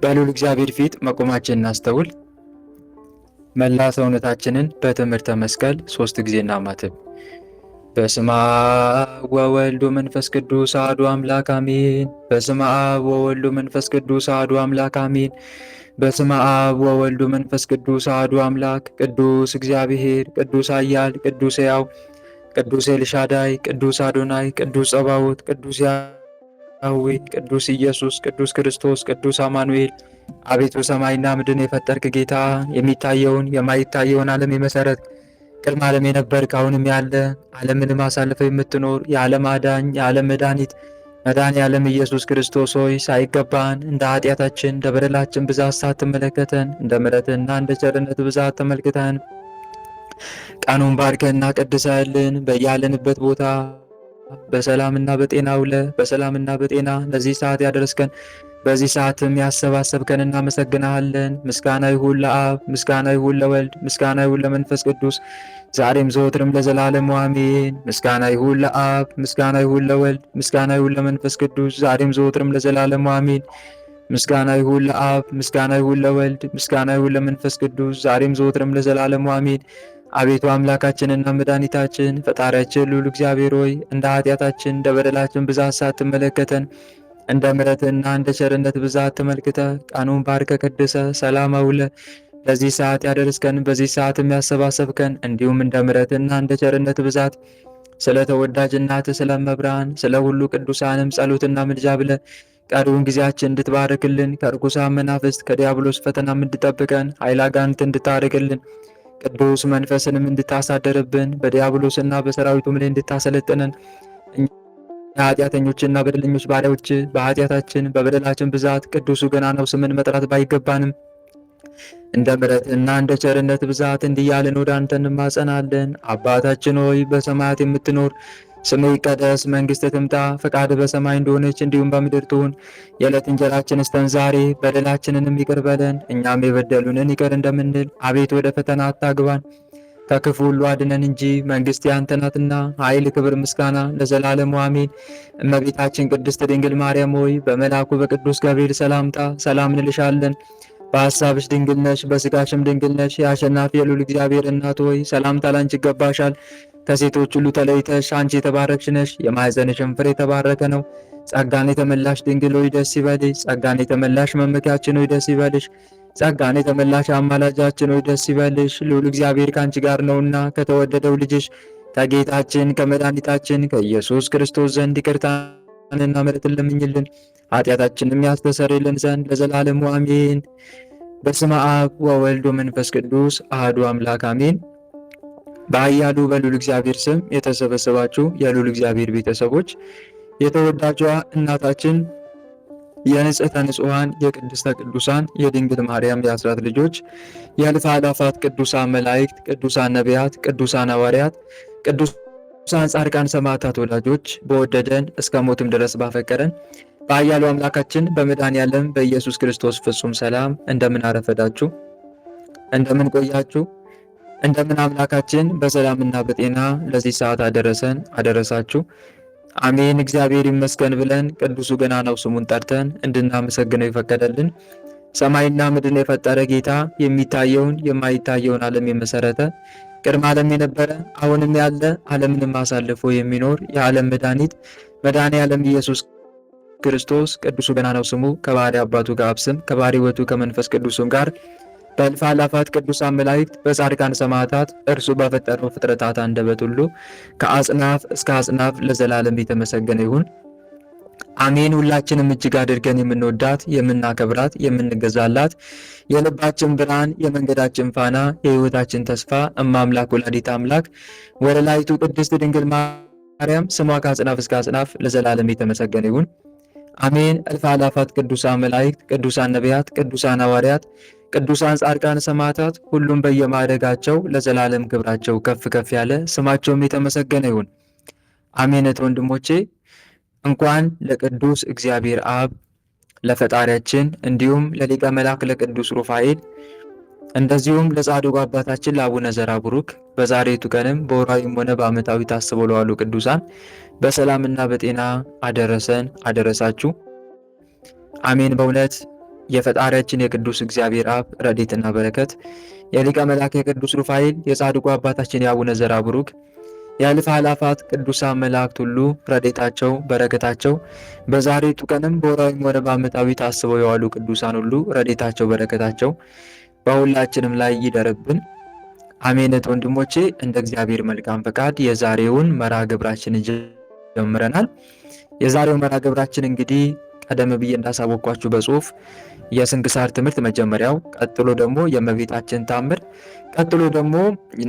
በልዑል እግዚአብሔር ፊት መቆማችንን እናስተውል። መላ ሰውነታችንን በትምህርተ መስቀል 3 ጊዜ እናማትብ። በስመ አብ ወወልድ ወመንፈስ ቅዱስ አሐዱ አምላክ አሜን። በስመ አብ ወወልድ ወመንፈስ ቅዱስ አሐዱ አምላክ አሜን። በስመ አብ ወወልድ ወመንፈስ ቅዱስ አሐዱ አምላክ። ቅዱስ እግዚአብሔር፣ ቅዱስ ኃያል፣ ቅዱስ ሕያው፣ ቅዱስ ኤልሻዳይ፣ ቅዱስ አዶናይ፣ ቅዱስ ጸባዖት፣ ቅዱስ ያህዌ፣ ቅዱስ ኢየሱስ፣ ቅዱስ ክርስቶስ፣ ቅዱስ አማኑኤል። አቤቱ ሰማይና ምድርን የፈጠርክ ጌታ፣ የሚታየውን የማይታየውን ዓለም የመሰረት ቅድመ ዓለም የነበርክ አሁንም ያለ ዓለምንም አሳልፈው የምትኖር የዓለም አዳኝ የዓለም መድኃኒት መድኃኔ ዓለም ኢየሱስ ክርስቶስ ሆይ ሳይገባን እንደ ኃጢአታችን እንደ በደላችን ብዛት ሳትመለከተን እንደ ምሕረትህና እንደ ቸርነት ብዛት ተመልክተን ቀኑን ባርከንና ቀድሰህልን በያለንበት ቦታ በሰላምና በጤና ውለ በሰላምና በጤና ለዚህ ሰዓት ያደረስከን በዚህ ሰዓትም ያሰባሰብከን እናመሰግናለን። ምስጋና ይሁን ለአብ፣ ምስጋና ይሁን ለወልድ፣ ምስጋና ይሁን ለመንፈስ ቅዱስ ዛሬም ዘወትርም ለዘላለሙ አሜን። ምስጋና ይሁን ለአብ፣ ምስጋና ይሁን ለወልድ፣ ምስጋና ይሁን ለመንፈስ ቅዱስ ዛሬም ዘወትርም ለዘላለሙ አሜን። ምስጋና ይሁን ለአብ፣ ምስጋና ይሁን ለወልድ፣ ምስጋና ይሁን ለመንፈስ ቅዱስ ዛሬም ዘወትርም ለዘላለሙ አሜን። አቤቱ አምላካችንና መድኃኒታችን ፈጣሪያችን ልዑል እግዚአብሔር ሆይ እንደ ኃጢአታችን እንደ በደላችን ብዛት ሳትመለከተን እንደ ምሕረትህና እንደ ቸርነት ብዛት ተመልክተ ቀኑን ባርከ ቀድሰ ሰላም አውለ ለዚህ ሰዓት ያደረስከን በዚህ ሰዓት የሚያሰባሰብከን እንዲሁም እንደ ምሕረትህና እንደ ቸርነት ብዛት ስለ ተወዳጅ እናትህ ስለ መብርሃን ስለ ሁሉ ቅዱሳንም ጸሎትና ምልጃ ብለ ቀሪውን ጊዜያችን እንድትባርክልን ከርኩሳን መናፍስት ከዲያብሎስ ፈተናም እንድጠብቀን ኃይለ አጋንንት እንድታርቅልን ቅዱስ መንፈስንም እንድታሳደርብን በዲያብሎስና በሰራዊቱም ላይ እንድታሰለጥነን የኃጢአተኞችና በደለኞች ባሪያዎች በኃጢአታችን በበደላችን ብዛት ቅዱሱ ገናናው ስምን መጥራት ባይገባንም እንደ ምሕረትና እንደ ቸርነት ብዛት እንዲያለን ወደ አንተ እንማጸናለን። አባታችን ሆይ በሰማያት የምትኖር ስምህ ይቀደስ፣ መንግሥትህ ትምጣ፣ ፈቃድህ በሰማይ እንደሆነች እንዲሁም በምድር ትሁን። የዕለት እንጀራችንን ስጠን ዛሬ፣ በደላችንንም ይቅር በለን እኛም የበደሉንን ይቅር እንደምንል። አቤቱ ወደ ፈተና አታግባን ከክፉ ሁሉ አድነን እንጂ መንግሥት ያንተ ናትና ኃይል፣ ክብር፣ ምስጋና ለዘላለሙ አሜን። እመቤታችን ቅድስት ድንግል ማርያም ሆይ በመልአኩ በቅዱስ ገብርኤል ሰላምታ ሰላም እንልሻለን። በሐሳብሽ ድንግል ነሽ፣ በሥጋሽም ድንግል ነሽ። የአሸናፊ የልዑል እግዚአብሔር እናት ሆይ ሰላምታ ላንቺ ይገባሻል። ከሴቶች ሁሉ ተለይተሽ አንቺ የተባረክሽ ነሽ፣ የማኅፀንሽም ፍሬ የተባረከ ነው። ጸጋን የተመላሽ ድንግል ሆይ ደስ ይበልሽ። ጸጋን የተመላሽ መመኪያችን ሆይ ደስ ይበልሽ። ጸጋን የተመላሽ አማላጃችን ሆይ ደስ ይበልሽ። ልዑል እግዚአብሔር ከአንቺ ጋር ነውና ከተወደደው ልጅሽ ከጌታችን ከመድኃኒታችን ከኢየሱስ ክርስቶስ ዘንድ ይቅርታንና ምሕረትን ለምኝልን ኃጢአታችንም ያስተሰርይልን ዘንድ ለዘላለሙ አሜን። በስመ አብ ወወልድ ወመንፈስ ቅዱስ አሐዱ አምላክ አሜን። በኃያሉ በልዑል እግዚአብሔር ስም የተሰበሰባችሁ የልዑል እግዚአብሔር ቤተሰቦች የተወዳጇ እናታችን የንጽሕተ ንጹሐን የቅድስተ ቅዱሳን የድንግል ማርያም የአስራት ልጆች የእልፍ አእላፋት ቅዱሳን መላእክት፣ ቅዱሳን ነቢያት፣ ቅዱሳን ሐዋርያት፣ ቅዱሳን ጻድቃን ሰማዕታት ወላጆች በወደደን እስከ ሞትም ድረስ ባፈቀረን በኃያሉ አምላካችን በመድኃኔዓለም በኢየሱስ ክርስቶስ ፍጹም ሰላም እንደምን አረፈዳችሁ? እንደምን ቆያችሁ? እንደምን አምላካችን በሰላምና በጤና ለዚህ ሰዓት አደረሰን አደረሳችሁ? አሜን። እግዚአብሔር ይመስገን ብለን ቅዱሱ ገናናው ስሙን ጠርተን እንድናመሰግነው የፈቀደልን ሰማይና ምድርን የፈጠረ ጌታ የሚታየውን የማይታየውን ዓለም የመሰረተ ቅድመ ዓለም የነበረ አሁንም ያለ ዓለምንም አሳልፎ የሚኖር የዓለም መድኃኒት መድኃኔ ዓለም ኢየሱስ ክርስቶስ ቅዱሱ ገናናው ስሙ ከባሕርይ አባቱ ከአብ ስም ከባሕርይ ሕይወቱ ከመንፈስ ቅዱስም ጋር በእልፍ አእላፋት ቅዱሳን መላእክት በጻድቃን ሰማዕታት እርሱ በፈጠረው ፍጥረታት አንደበት ሁሉ ከአጽናፍ እስከ አጽናፍ ለዘላለም የተመሰገነ ይሁን አሜን። ሁላችንም እጅግ አድርገን የምንወዳት የምናከብራት የምንገዛላት የልባችን ብርሃን የመንገዳችን ፋና የሕይወታችን ተስፋ እማምላክ ወላዲተ አምላክ ወለላይቱ ቅድስት ድንግል ማርያም ስሟ ከአጽናፍ እስከ አጽናፍ ለዘላለም የተመሰገነ ይሁን አሜን። እልፍ አእላፋት ቅዱሳን መላእክት ቅዱሳን ነቢያት ቅዱሳን ሐዋርያት ቅዱሳን ጻድቃን ሰማዕታት ሁሉም በየማዕረጋቸው ለዘላለም ክብራቸው ከፍ ከፍ ያለ ስማቸውም የተመሰገነ ይሁን አሜን። ወንድሞቼ እንኳን ለቅዱስ እግዚአብሔር አብ ለፈጣሪያችን እንዲሁም ለሊቀ መላእክት ለቅዱስ ሩፋኤል እንደዚሁም ለጻድቁ አባታችን ለአቡነ ዘራብሩክ በዛሬቱ ቀንም በወርሃዊም ሆነ በዓመታዊ ታስበው ለዋሉ ቅዱሳን በሰላምና በጤና አደረሰን አደረሳችሁ አሜን። በእውነት የፈጣሪያችን የቅዱስ እግዚአብሔር አብ ረድኤትና በረከት፣ የሊቀ መላእክት የቅዱስ ሩፋኤል፣ የጻድቁ አባታችን የአቡነ ዘርአቡሩክ፣ የእልፍ አእላፋት ቅዱሳን መላእክት ሁሉ ረድኤታቸው በረከታቸው በዛሬቱ ቀንም በወርኃዊም ሆነ በዓመታዊ ታስበው የዋሉ ቅዱሳን ሁሉ ረድኤታቸው በረከታቸው በሁላችንም ላይ ይደርብን። አሜነት። ወንድሞቼ እንደ እግዚአብሔር መልካም ፈቃድ የዛሬውን መርሃ ግብራችን ጀምረናል። የዛሬው መርሃ ግብራችን እንግዲህ ቀደም ብዬ እንዳሳወቅኳችሁ በጽሁፍ የስንክሳር ትምህርት መጀመሪያው፣ ቀጥሎ ደግሞ የእመቤታችን ታምር፣ ቀጥሎ ደግሞ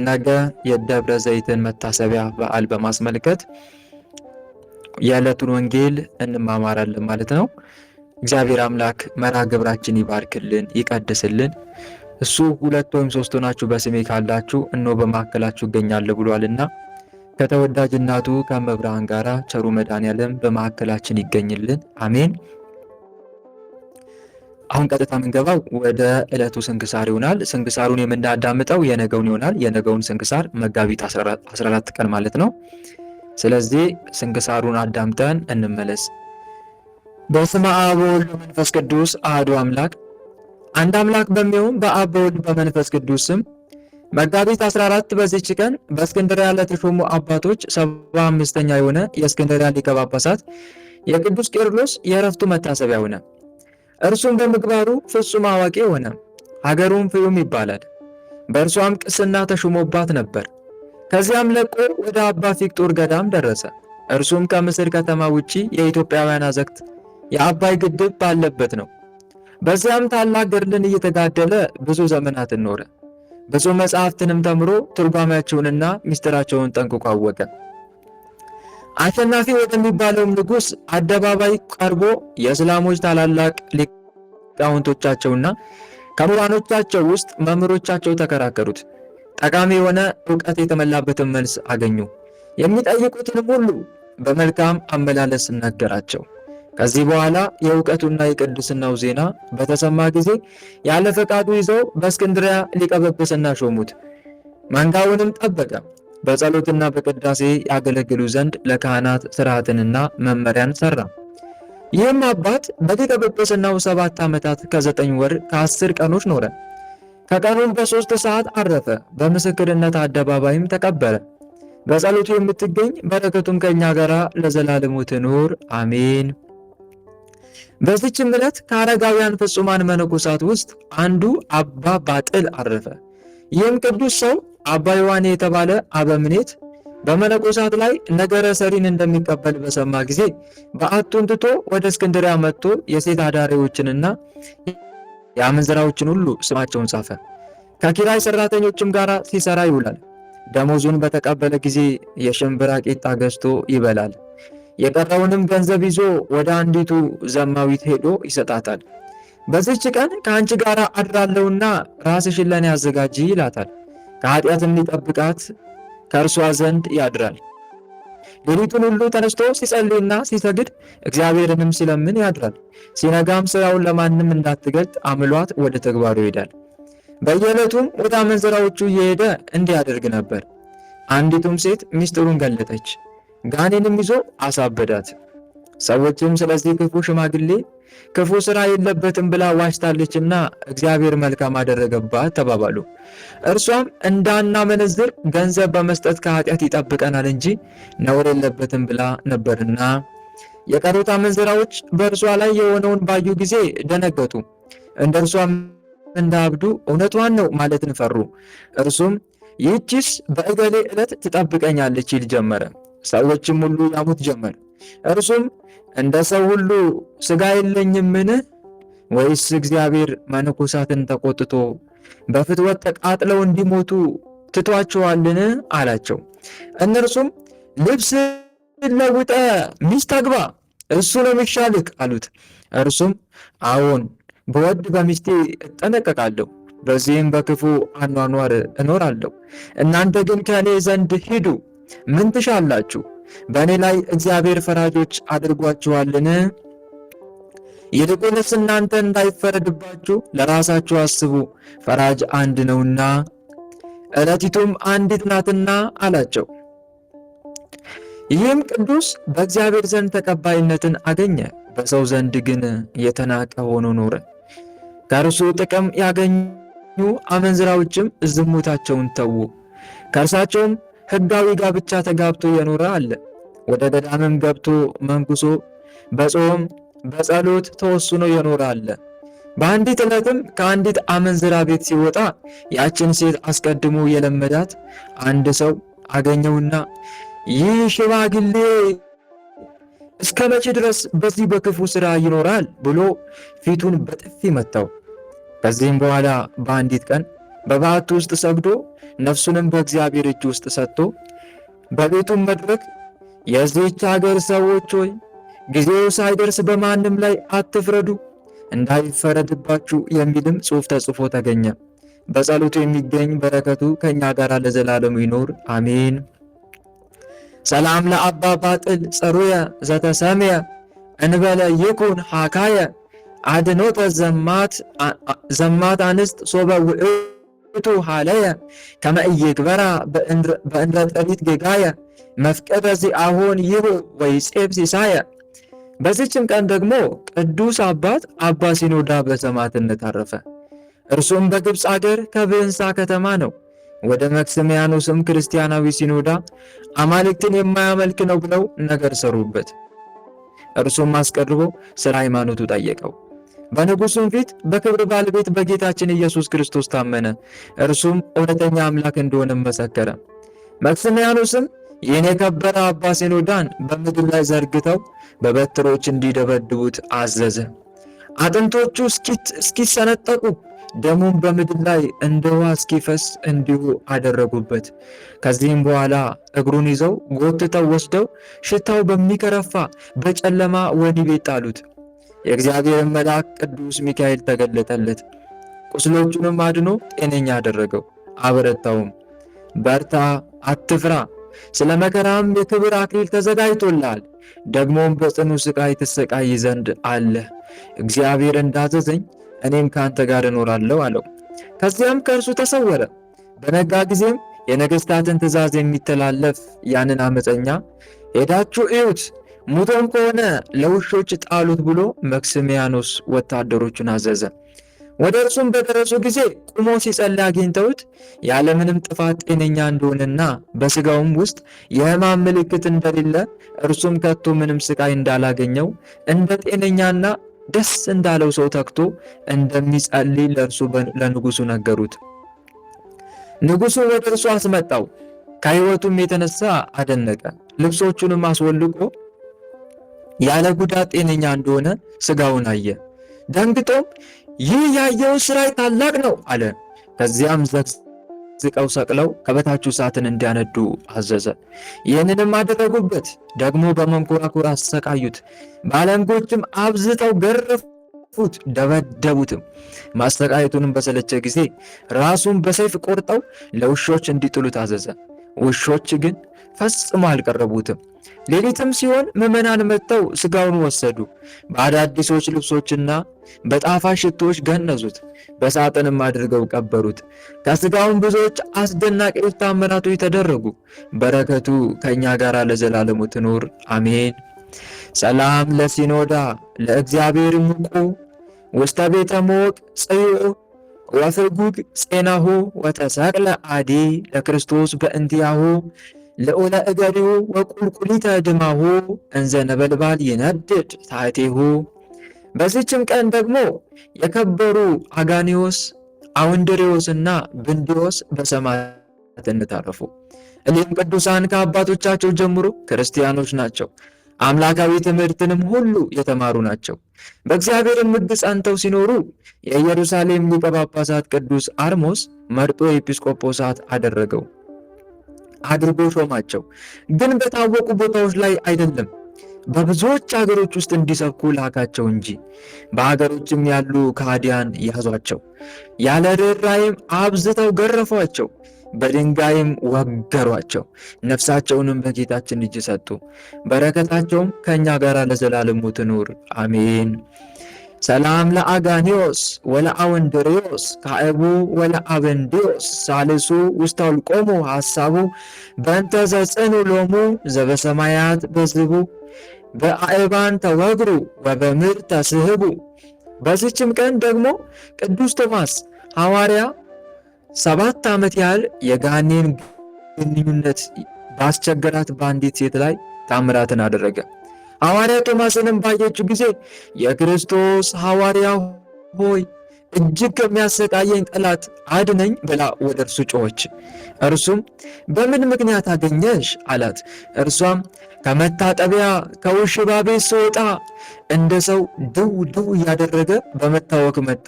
ነገ የደብረ ዘይትን መታሰቢያ በዓል በማስመልከት የዕለቱን ወንጌል እንማማራለን ማለት ነው። እግዚአብሔር አምላክ መርሃ ግብራችን ይባርክልን፣ ይቀድስልን። እሱ 2 ወይም 3 ሆናችሁ በስሜ ካላችሁ እነሆ በመካከላችሁ እገኛለሁ ብሏልና ከተወዳጅ እናቱ ከመብርሃን ጋር ቸሩ መድኃኔዓለም በመካከላችን ይገኝልን። አሜን። አሁን ቀጥታ የምንገባው ወደ ዕለቱ ስንክሳር ይሆናል። ስንክሳሩን የምናዳምጠው የነገውን ይሆናል። የነገውን ስንክሳር መጋቢት 14 ቀን ማለት ነው። ስለዚህ ስንክሳሩን አዳምጠን እንመለስ። በስመ አብ ወወልድ ወመንፈስ ቅዱስ አሐዱ አምላክ አንድ አምላክ በሚሆን በአብ በወልድ በመንፈስ ቅዱስ ስም መጋቢት 14 በዚች ቀን በእስክንድርያ ለተሾሙ አባቶች 75ኛ የሆነ የእስክንድርያ ሊቀ ጳጳሳት የቅዱስ ቄርሎስ የዕረፍቱ መታሰቢያ ሆነ። እርሱም በምግባሩ ፍጹም አዋቂ ሆነ። ሀገሩም ፍዩም ይባላል። በእርሷም ቅስና ተሾሞባት ነበር። ከዚያም ለቆ ወደ አባ ፊቅጦር ገዳም ደረሰ። እርሱም ከምስር ከተማ ውጪ የኢትዮጵያውያን አዘቅት የአባይ ግድብ ባለበት ነው። በዚያም ታላቅ ገድልን እየተጋደለ ብዙ ዘመናትን ኖረ። ብዙ መጻሕፍትንም ተምሮ ትርጓሜያቸውንና ምስጢራቸውን ጠንቅቆ አወቀ። አሸናፊ ወደሚባለውም ንጉሥ አደባባይ ቀርቦ የእስላሞች ታላላቅ ሊቃውንቶቻቸውና ከምሁራኖቻቸው ውስጥ መምህሮቻቸው ተከራከሩት። ጠቃሚ የሆነ ዕውቀት የተመላበትን መልስ አገኙ። የሚጠይቁትንም ሁሉ በመልካም አመላለስ ነገራቸው። ከዚህ በኋላ የእውቀቱና የቅድስናው ዜና በተሰማ ጊዜ ያለ ፈቃዱ ይዘው በእስክንድርያ ሊቀ ጵጵስና ሾሙት። መንጋውንም ጠበቀ። በጸሎትና በቅዳሴ ያገለግሉ ዘንድ ለካህናት ሥርዓትንና መመሪያን ሠራ። ይህም አባት በሊቀ ጵጵስናው 7 ዓመታት ከ9 ወር ከ10 ቀኖች ኖረ። ከቀኑም በ3 ሰዓት አረፈ። በምስክርነት አደባባይም ተቀበረ። በጸሎቱ የምትገኝ በረከቱም ከእኛ ጋር ለዘላለሙ ትኑር አሜን። በዚችም ዕለት ከአረጋውያን ፍጹማን መነኮሳት ውስጥ አንዱ አባ ባጥል አረፈ። ይህም ቅዱስ ሰው አባ ዮሐኔ የተባለ አበምኔት በመነኮሳት ላይ ነገረ ሰሪን እንደሚቀበል በሰማ ጊዜ በዓቱን ትቶ ወደ እስክንድርያ መጥቶ የሴት አዳሪዎችንና የአመንዝራዎችን ሁሉ ስማቸውን ጻፈ። ከኪራይ ሰራተኞችም ጋር ሲሰራ ይውላል። ደሞዙን በተቀበለ ጊዜ የሽምብራ ቂጣ ገዝቶ ይበላል። የቀረውንም ገንዘብ ይዞ ወደ አንዲቱ ዘማዊት ሄዶ ይሰጣታል። በዚች ቀን ከአንቺ ጋር አድራለሁና ራስሽን ለኔ አዘጋጂ ይላታል። ከኃጢአትም ሊጠብቃት ከእርሷ ዘንድ ያድራል። ሌሊቱን ሁሉ ተነስቶ ሲጸልይና ሲሰግድ እግዚአብሔርንም ሲለምን ያድራል። ሲነጋም ሥራውን ለማንም እንዳትገልጥ አምሏት ወደ ተግባሩ ይሄዳል። በየዕለቱም ወደ አመንዝራዎቹ እየሄደ እንዲያደርግ ነበር። አንዲቱም ሴት ምስጢሩን ገለጠች። ጋኔንም ይዞ አሳበዳት። ሰዎችም ስለዚህ ክፉ ሽማግሌ ክፉ ሥራ የለበትም ብላ ዋሽታለችና እግዚአብሔር መልካም አደረገባት ተባባሉ። እርሷም እንዳናመነዝር ገንዘብ በመስጠት ከኃጢአት ይጠብቀናል እንጂ ነውር የለበትም ብላ ነበርና። የቀሩት አመንዝራዎች በእርሷ ላይ የሆነውን ባዩ ጊዜ ደነገጡ። እንደ እርሷም እንዳብዱ እውነቷን ነው ማለትን ፈሩ። እርሱም ይህችስ በእገሌ ዕለት ትጠብቀኛለች ይል ጀመረ። ሰዎችም ሁሉ ያሙት ጀመር። እርሱም እንደ ሰው ሁሉ ሥጋ የለኝምን? ወይስ እግዚአብሔር መነኮሳትን ተቆጥቶ በፍትወት ተቃጥለው እንዲሞቱ ትቷቸዋልን? አላቸው። እነርሱም ልብስ ለውጠ ሚስት አግባ፣ እሱ ነው የሚሻልህ አሉት። እርሱም አዎን በወድ በሚስቴ እጠነቀቃለሁ፣ በዚህም በክፉ አኗኗር እኖራለሁ። እናንተ ግን ከእኔ ዘንድ ሂዱ፣ ምን ትሻላችሁ? በእኔ ላይ እግዚአብሔር ፈራጆች አድርጓችኋልን? ይልቁንስ እናንተ እንዳይፈረድባችሁ ለራሳችሁ አስቡ፣ ፈራጅ አንድ ነውና፣ ዕለቲቱም አንዲት ናትና አላቸው። ይህም ቅዱስ በእግዚአብሔር ዘንድ ተቀባይነትን አገኘ፣ በሰው ዘንድ ግን የተናቀ ሆኖ ኖረ። ከእርሱ ጥቅም ያገኙ አመንዝራዎችም ዝሙታቸውን ተዉ። ከእርሳቸውም ሕጋዊ ጋብቻ ተጋብቶ የኖረ አለ። ወደ ገዳምም ገብቶ መንኩሶ በጾም በጸሎት ተወስኖ የኖረ አለ። በአንዲት ዕለትም ከአንዲት አመንዝራ ቤት ሲወጣ ያችን ሴት አስቀድሞ የለመዳት አንድ ሰው አገኘውና ይህ ሽማግሌ እስከ መቼ ድረስ በዚህ በክፉ ሥራ ይኖራል ብሎ ፊቱን በጥፊ መታው። ከዚህም በኋላ በአንዲት ቀን በበዓቱ ውስጥ ሰግዶ ነፍሱንም በእግዚአብሔር እጅ ውስጥ ሰጥቶ በቤቱም መድረክ የዚህች አገር ሰዎች ሆይ ጊዜው ሳይደርስ በማንም ላይ አትፍረዱ እንዳይፈረድባችሁ የሚልም ጽሑፍ ተጽፎ ተገኘ። በጸሎቱ የሚገኝ በረከቱ ከእኛ ጋር ለዘላለሙ ይኖር አሜን። ሰላም ለአባ ባጥል ጸሩየ ዘተሰምየ እንበለ ይኩን ሃካየ አድኖተ ዘማት አንስት ሶበ ውእቱ ሃለየ ከመ ኢይግበራ በእንደ ጠሪት ጌጋየ መፍቀደ ዚአሆን ይሁ ወይጼብ ሲሳየ። በዚችም ቀን ደግሞ ቅዱስ አባት አባ ሲኖዳ በሰማዕትነት አረፈ። እርሱም በግብፅ አገር ከብህንሳ ከተማ ነው። ወደ መክስሚያኖስም ክርስቲያናዊ ሲኖዳ አማልክትን የማያመልክ ነው ብለው ነገር ሰሩበት። እርሱም አስቀርቦ ስለ ሃይማኖቱ ጠየቀው። በንጉሱም ፊት በክብር ባለቤት በጌታችን ኢየሱስ ክርስቶስ ታመነ። እርሱም እውነተኛ አምላክ እንደሆነ መሰከረ። መክስሚያኖስም ይህን የከበረ አባ ሲኖዳን በምድር ላይ ዘርግተው በበትሮች እንዲደበድቡት አዘዘ። አጥንቶቹ እስኪሰነጠቁ ደሙም በምድር ላይ እንደ ውሃ እስኪፈስ እንዲሁ አደረጉበት። ከዚህም በኋላ እግሩን ይዘው ጎትተው ወስደው ሽታው በሚከረፋ በጨለማ ወህኒ ቤት ጣሉት። የእግዚአብሔርን መልአክ ቅዱስ ሚካኤል ተገለጠለት። ቁስሎቹንም አድኖ ጤነኛ አደረገው፣ አበረታውም። በርታ፣ አትፍራ፣ ስለ መከራም የክብር አክሊል ተዘጋጅቶልሃል። ደግሞም በጽኑ ሥቃይ ትሰቃይ ዘንድ አለ። እግዚአብሔር እንዳዘዘኝ እኔም ከአንተ ጋር እኖራለሁ አለው። ከዚያም ከእርሱ ተሰወረ። በነጋ ጊዜም የነገሥታትን ትእዛዝ የሚተላለፍ ያንን አመፀኛ ሄዳችሁ እዩት፣ ሙቶም ከሆነ ለውሾች ጣሉት ብሎ መክስሚያኖስ ወታደሮቹን አዘዘ። ወደ እርሱም በደረሱ ጊዜ ቁሞ ሲጸልይ አግኝተውት ያለምንም ጥፋት ጤነኛ እንደሆነና በሥጋውም ውስጥ የሕማም ምልክት እንደሌለ እርሱም ከቶ ምንም ሥቃይ እንዳላገኘው እንደ ጤነኛና ደስ እንዳለው ሰው ተግቶ እንደሚጸልይ ለእርሱ ለንጉሡ ነገሩት። ንጉሡ ወደ እርሱ አስመጣው። ከሕይወቱም የተነሳ አደነቀ። ልብሶቹንም አስወልቆ ያለ ጉዳት ጤነኛ እንደሆነ ሥጋውን አየ። ደንግጦም ይህ ያየው ሥራይ ታላቅ ነው አለ። ከዚያም ዘቅዝቀው ሰቅለው ከበታቹ እሳትን እንዲያነዱ አዘዘ። ይህንንም አደረጉበት። ደግሞ በመንኮራኩር አሰቃዩት። በአለንጎችም አብዝተው ገረፉት፣ ደበደቡትም። ማሰቃየቱንም በሰለቸ ጊዜ ራሱን በሰይፍ ቆርጠው ለውሾች እንዲጥሉት አዘዘ። ውሾች ግን ፈጽሞ አልቀረቡትም። ሌሊትም ሲሆን ምዕመናን መጥተው ሥጋውን ወሰዱ። በአዳዲሶች ልብሶችና በጣፋጭ ሽቶዎች ገነዙት፣ በሳጥንም አድርገው ቀበሩት። ከሥጋውን ብዙዎች አስደናቂዎች ታምራቶች ተደረጉ። በረከቱ ከእኛ ጋር ለዘላለሙ ትኖር አሜን። ሰላም ለሲኖዳ ለእግዚአብሔር ሙቁ ውስተ ቤተ ሞቅ ጽዮ ወፍጉግ ጼናሁ ወተሰቅለ አዲ ለክርስቶስ በእንቲያሁ ልዑለ እገሪሁ ወቁልቁሊተ ድማሁ እንዘ ነበልባል ይነድድ ታሕቲሁ። በዚችም ቀን ደግሞ የከበሩ አጋኒዮስ፣ አውንድሪዮስና ብንዲዮስ በሰማዕትነት አረፉ። እሊህም ቅዱሳን ከአባቶቻቸው ጀምሮ ክርስቲያኖች ናቸው። አምላካዊ ትምህርትንም ሁሉ የተማሩ ናቸው። በእግዚአብሔርም ሕግ ጸንተው ሲኖሩ የኢየሩሳሌም ሊቀ ጳጳሳት ቅዱስ አርሞስ መርጦ ኤጲስቆጶሳት አድርጎ ሾማቸው። ግን በታወቁ ቦታዎች ላይ አይደለም፣ በብዙዎች አገሮች ውስጥ እንዲሰብኩ ላካቸው እንጂ። በአገሮችም ያሉ ከሃዲያን ያዟቸው፣ ያለ ርኅራኄም አብዝተው ገረፏቸው፣ በድንጋይም ወገሯቸው። ነፍሳቸውንም በጌታችን እጅ ሰጡ። በረከታቸውም ከእኛ ጋር ለዘላለሙ ትኑር አሜን። ሰላም ለአጋኒዮስ ወለአወንድሪዮስ ካዕቡ ወለአበንዲዮስ ሳልሱ ውስተ ውልቆሙ ሐሳቡ በእንተ ዘጽኑ ሎሙ ዘበሰማያት በዝቡ በአእባን ተወግሩ ወበምድር ተስህቡ። በዚችም ቀን ደግሞ ቅዱስ ቶማስ ሐዋርያ 7 ዓመት ያህል የጋኔን ግንኙነት ባስቸገራት በአንዲት ሴት ላይ ታምራትን አደረገ። ሐዋርያ ቶማስንም ባየችው ጊዜ የክርስቶስ ሐዋርያ ሆይ እጅግ ከሚያሰቃየኝ ጠላት አድነኝ ብላ ወደ እርሱ ጮኸች። እርሱም በምን ምክንያት አገኘሽ አላት። እርሷም ከመታጠቢያ ከውሽባ ቤት ስወጣ እንደ ሰው ድው ድው እያደረገ በመታወክ መጣ።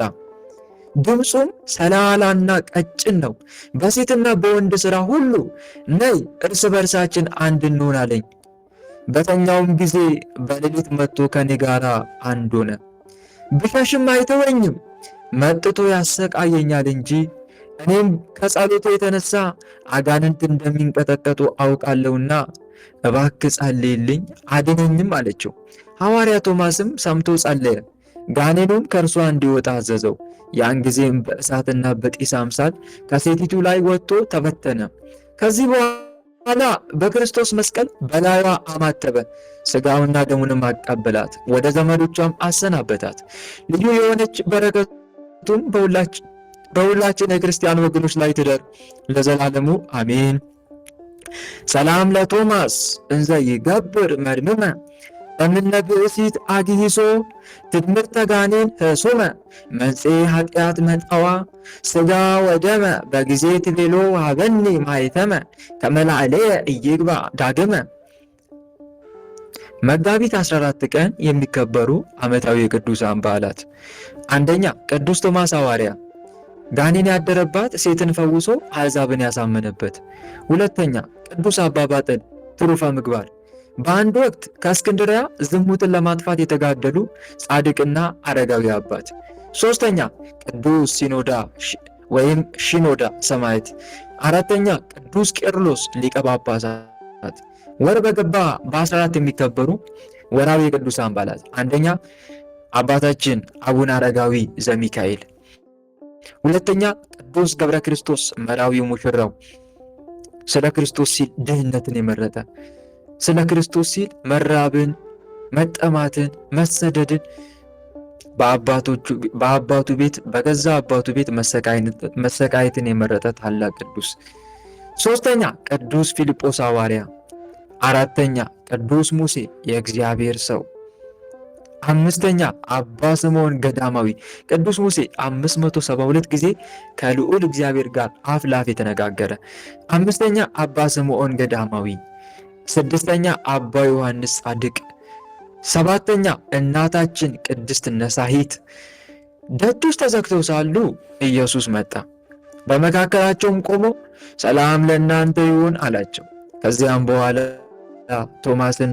ድምፁም ሰላላና ቀጭን ነው። በሴትና በወንድ ሥራ ሁሉ ነይ እርስ በርሳችን አንድ እንሆን አለኝ። በተኛውም ጊዜ በሌሊት መጥቶ ከኔ ጋር አንድ ሆነ። ብሸሽም አይተወኝም፣ መጥቶ ያሰቃየኛል እንጂ እኔም ከጸሎቱ የተነሳ አጋንንት እንደሚንቀጠቀጡ አውቃለሁና እባክህ ጸልይልኝ አድነኝም አለችው። ሐዋርያ ቶማስም ሰምቶ ጸለየ። ጋኔኑም ከእርሷ እንዲወጣ አዘዘው። ያን ጊዜም በእሳትና በጢስ አምሳል ከሴቲቱ ላይ ወጥቶ ተበተነ። ከዚህ በኋላ በክርስቶስ መስቀል በላይዋ አማተበ። ሥጋውና ደሙንም አቀበላት፣ ወደ ዘመዶቿም አሰናበታት። ልዩ የሆነች በረከቱም በሁላችን የክርስቲያን ወገኖች ላይ ትደር ለዘላለሙ አሜን። ሰላም ለቶማስ እንዘ ይገብር መድምመ እምነ ብእሲት አግሂሶ ትድምርተ ጋኔን ህሱመ መንጽሔ ኃጢአት መጣዋ ሥጋ ወደመ በጊዜ ትቤሎ ሀበኒ ማይተመ ከመላዕለየ ኢይግባ ዳግመ። መጋቢት 14 ቀን የሚከበሩ ዓመታዊ የቅዱሳን በዓላት፣ አንደኛ ቅዱስ ቶማስ ሐዋርያ ጋኔን ያደረባት ሴትን ፈውሶ አሕዛብን ያሳመነበት። ሁለተኛ ቅዱስ አባ ባጥል ትሩፈ ምግባር በአንድ ወቅት ከእስክንድርያ ዝሙትን ለማጥፋት የተጋደሉ ጻድቅና አረጋዊ አባት። ሶስተኛ ቅዱስ ሲኖዳ ወይም ሽኖዳ ሰማዕት። አራተኛ ቅዱስ ቄርሎስ ሊቀ ጳጳሳት። ወር በገባ በ14 የሚከበሩ ወራዊ የቅዱሳን በዓላት፣ አንደኛ አባታችን አቡነ አረጋዊ ዘሚካኤል፣ ሁለተኛ ቅዱስ ገብረ ክርስቶስ መራዊው ሙሽራው፣ ስለ ክርስቶስ ሲል ድህነትን የመረጠ፣ ስለ ክርስቶስ ሲል መራብን፣ መጠማትን፣ መሰደድን በአባቱ ቤት በገዛ አባቱ ቤት መሰቃየትን የመረጠ ታላቅ ቅዱስ። ሶስተኛ ቅዱስ ፊልጶስ ሐዋርያ። አራተኛ ቅዱስ ሙሴ የእግዚአብሔር ሰው። አምስተኛ አባ ስምዖን ገዳማዊ። ቅዱስ ሙሴ 572 ጊዜ ከልዑል እግዚአብሔር ጋር አፍ ለአፍ የተነጋገረ። አምስተኛ አባ ስምዖን ገዳማዊ። ስድስተኛ አባ ዮሐንስ ጻድቅ። ሰባተኛ እናታችን ቅድስት ነሳሂት። ደጆች ተዘግተው ሳሉ ኢየሱስ መጣ፣ በመካከላቸውም ቆሞ ሰላም ለእናንተ ይሁን አላቸው። ከዚያም በኋላ ቶማስን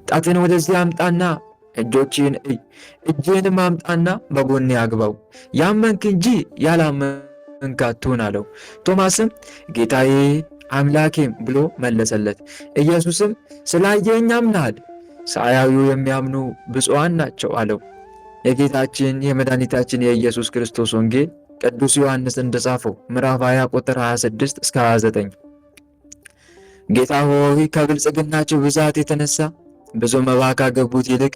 ጣትን ወደዚህ አምጣና እጆችን እይ፣ እጅህንም አምጣና በጎኔ አግባው፣ ያመንክ እንጂ ያላመንክ አትሁን አለው። ቶማስም ጌታዬ አምላኬም ብሎ መለሰለት። ኢየሱስም ስላየኝ አምነሃል፣ ሳያዩ የሚያምኑ ብፁዓን ናቸው አለው። የጌታችን የመድኃኒታችን የኢየሱስ ክርስቶስ ወንጌል ቅዱስ ዮሐንስ እንደጻፈው ምዕራፍ 20 ቁጥር 26 እስከ 29። ጌታ ሆይ ከብልጽግናቸው ብዛት የተነሳ ብዙ መባ ካገቡት ይልቅ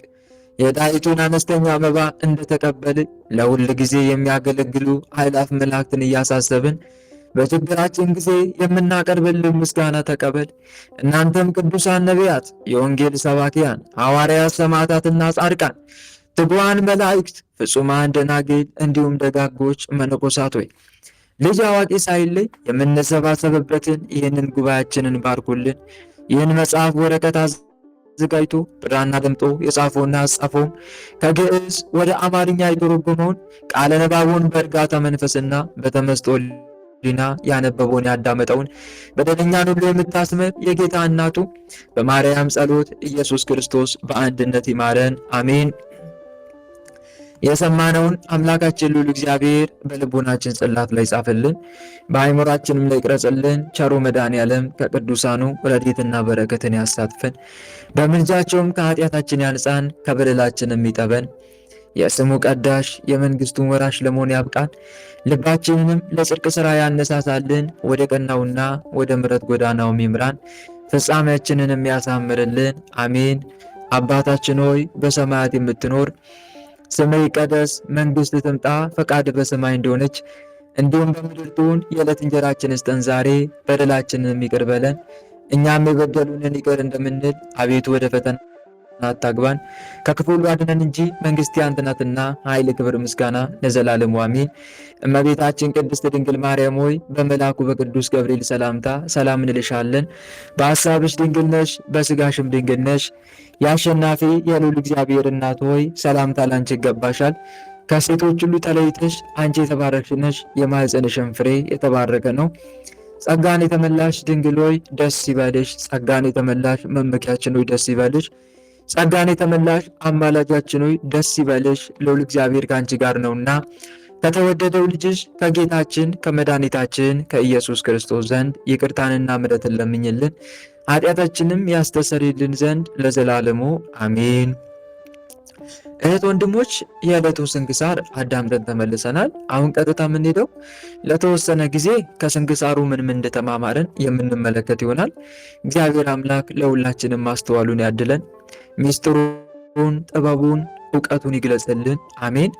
የዳይቱን አነስተኛ መባ እንደተቀበል ለሁል ጊዜ የሚያገለግሉ አእላፍ መላእክትን እያሳሰብን በችግራችን ጊዜ የምናቀርብልን ምስጋና ተቀበል። እናንተም ቅዱሳን ነቢያት፣ የወንጌል ሰባኪያን ሐዋርያት፣ ሰማዕታትና ጻድቃን፣ ትጉሃን መላእክት፣ ፍጹማን ደናግል፣ እንዲሁም ደጋጎች መነኮሳት ሆይ ልጅ አዋቂ ሳይለይ የምንሰባሰብበትን ይህንን ጉባኤያችንን ባርኩልን። ይህን መጽሐፍ ወረቀት አዘጋጅቶ ብራና ደምጦ የጻፈውና ያጻፈውን ከግዕዝ ወደ አማርኛ የተረጎመውን ቃለ ንባቡን በእርጋታ መንፈስና በተመስጦ ሕሊና ያነበበውን ያዳመጠውን በደለኛን ሁሉ የምታስምር የጌታ እናቱ በማርያም ጸሎት ኢየሱስ ክርስቶስ በአንድነት ይማረን፣ አሜን። የሰማነውን አምላካችን ልዑል እግዚአብሔር በልቦናችን ጽላት ላይ ጻፍልን፣ በአእምሯችንም ላይ ቅረጽልን። ቸሩ መድኃኔዓለም ከቅዱሳኑ ረድኤትና በረከትን ያሳትፈን፣ በምልጃቸውም ከኃጢአታችን ያንጻን፣ ከበደላችንም ይጠበን። የስሙ ቀዳሽ የመንግስቱን ወራሽ ለመሆን ያብቃን። ልባችንንም ለጽድቅ ሥራ ያነሳሳልን፣ ወደ ቀናውና ወደ ምሕረት ጎዳናውም ይምራን፣ ፍጻሜያችንንም ያሳምርልን፣ አሜን። አባታችን ሆይ በሰማያት የምትኖር ስምህ ይቀደስ፣ መንግሥትህ ትምጣ፣ ፈቃድህ በሰማይ እንደሆነች እንዲሁም በምድር ትሁን። የዕለት እንጀራችንን ስጠን ዛሬ፣ በደላችንን ይቅር በለን እኛም የበደሉንን ይቅር እንደምንል፣ አቤቱ ወደ ፈተና አታግባን ከክፉ ሁሉ አድነን እንጂ መንግሥት ያንተ ናትና፣ ኃይል፣ ክብር፣ ምስጋና ለዘላለሙ አሜን። እመቤታችን ቅድስት ድንግል ማርያም ሆይ በመልአኩ በቅዱስ ገብርኤል ሰላምታ ሰላም እንልሻለን። በሐሳብሽ ድንግል ነሽ፣ በሥጋሽም ድንግል ነሽ። የአሸናፊ የልዑል እግዚአብሔር እናት ሆይ ሰላምታ ላንቺ ይገባሻል። ከሴቶች ሁሉ ተለይተሽ አንቺ የተባረክሽ ነሽ፣ የማኅፀንሽም ፍሬ የተባረከ ነው። ጸጋን የተመላሽ ድንግል ሆይ ደስ ይበልሽ። ጸጋን የተመላሽ መመኪያችን ሆይ ደስ ይበልሽ። ጸጋን የተመላሽ አማላጃችን ሆይ ደስ ይበልሽ፣ ልዑል እግዚአብሔር ከአንቺ ጋር ነውና ከተወደደው ልጅሽ ከጌታችን ከመድኃኒታችን ከኢየሱስ ክርስቶስ ዘንድ ይቅርታንና ምሕረትን ለምኝልን ኃጢአታችንም ያስተሰርይልን ዘንድ ለዘላለሙ አሜን። እህት ወንድሞች፣ የዕለቱ ስንክሳር አዳምጠን ተመልሰናል። አሁን ቀጥታ የምንሄደው ለተወሰነ ጊዜ ከስንክሳሩ ምን እንደተማማርን የምንመለከት ይሆናል። እግዚአብሔር አምላክ ለሁላችንም ማስተዋሉን ያድለን፣ ሚስጥሩን፣ ጥበቡን፣ እውቀቱን ይግለጽልን። አሜን።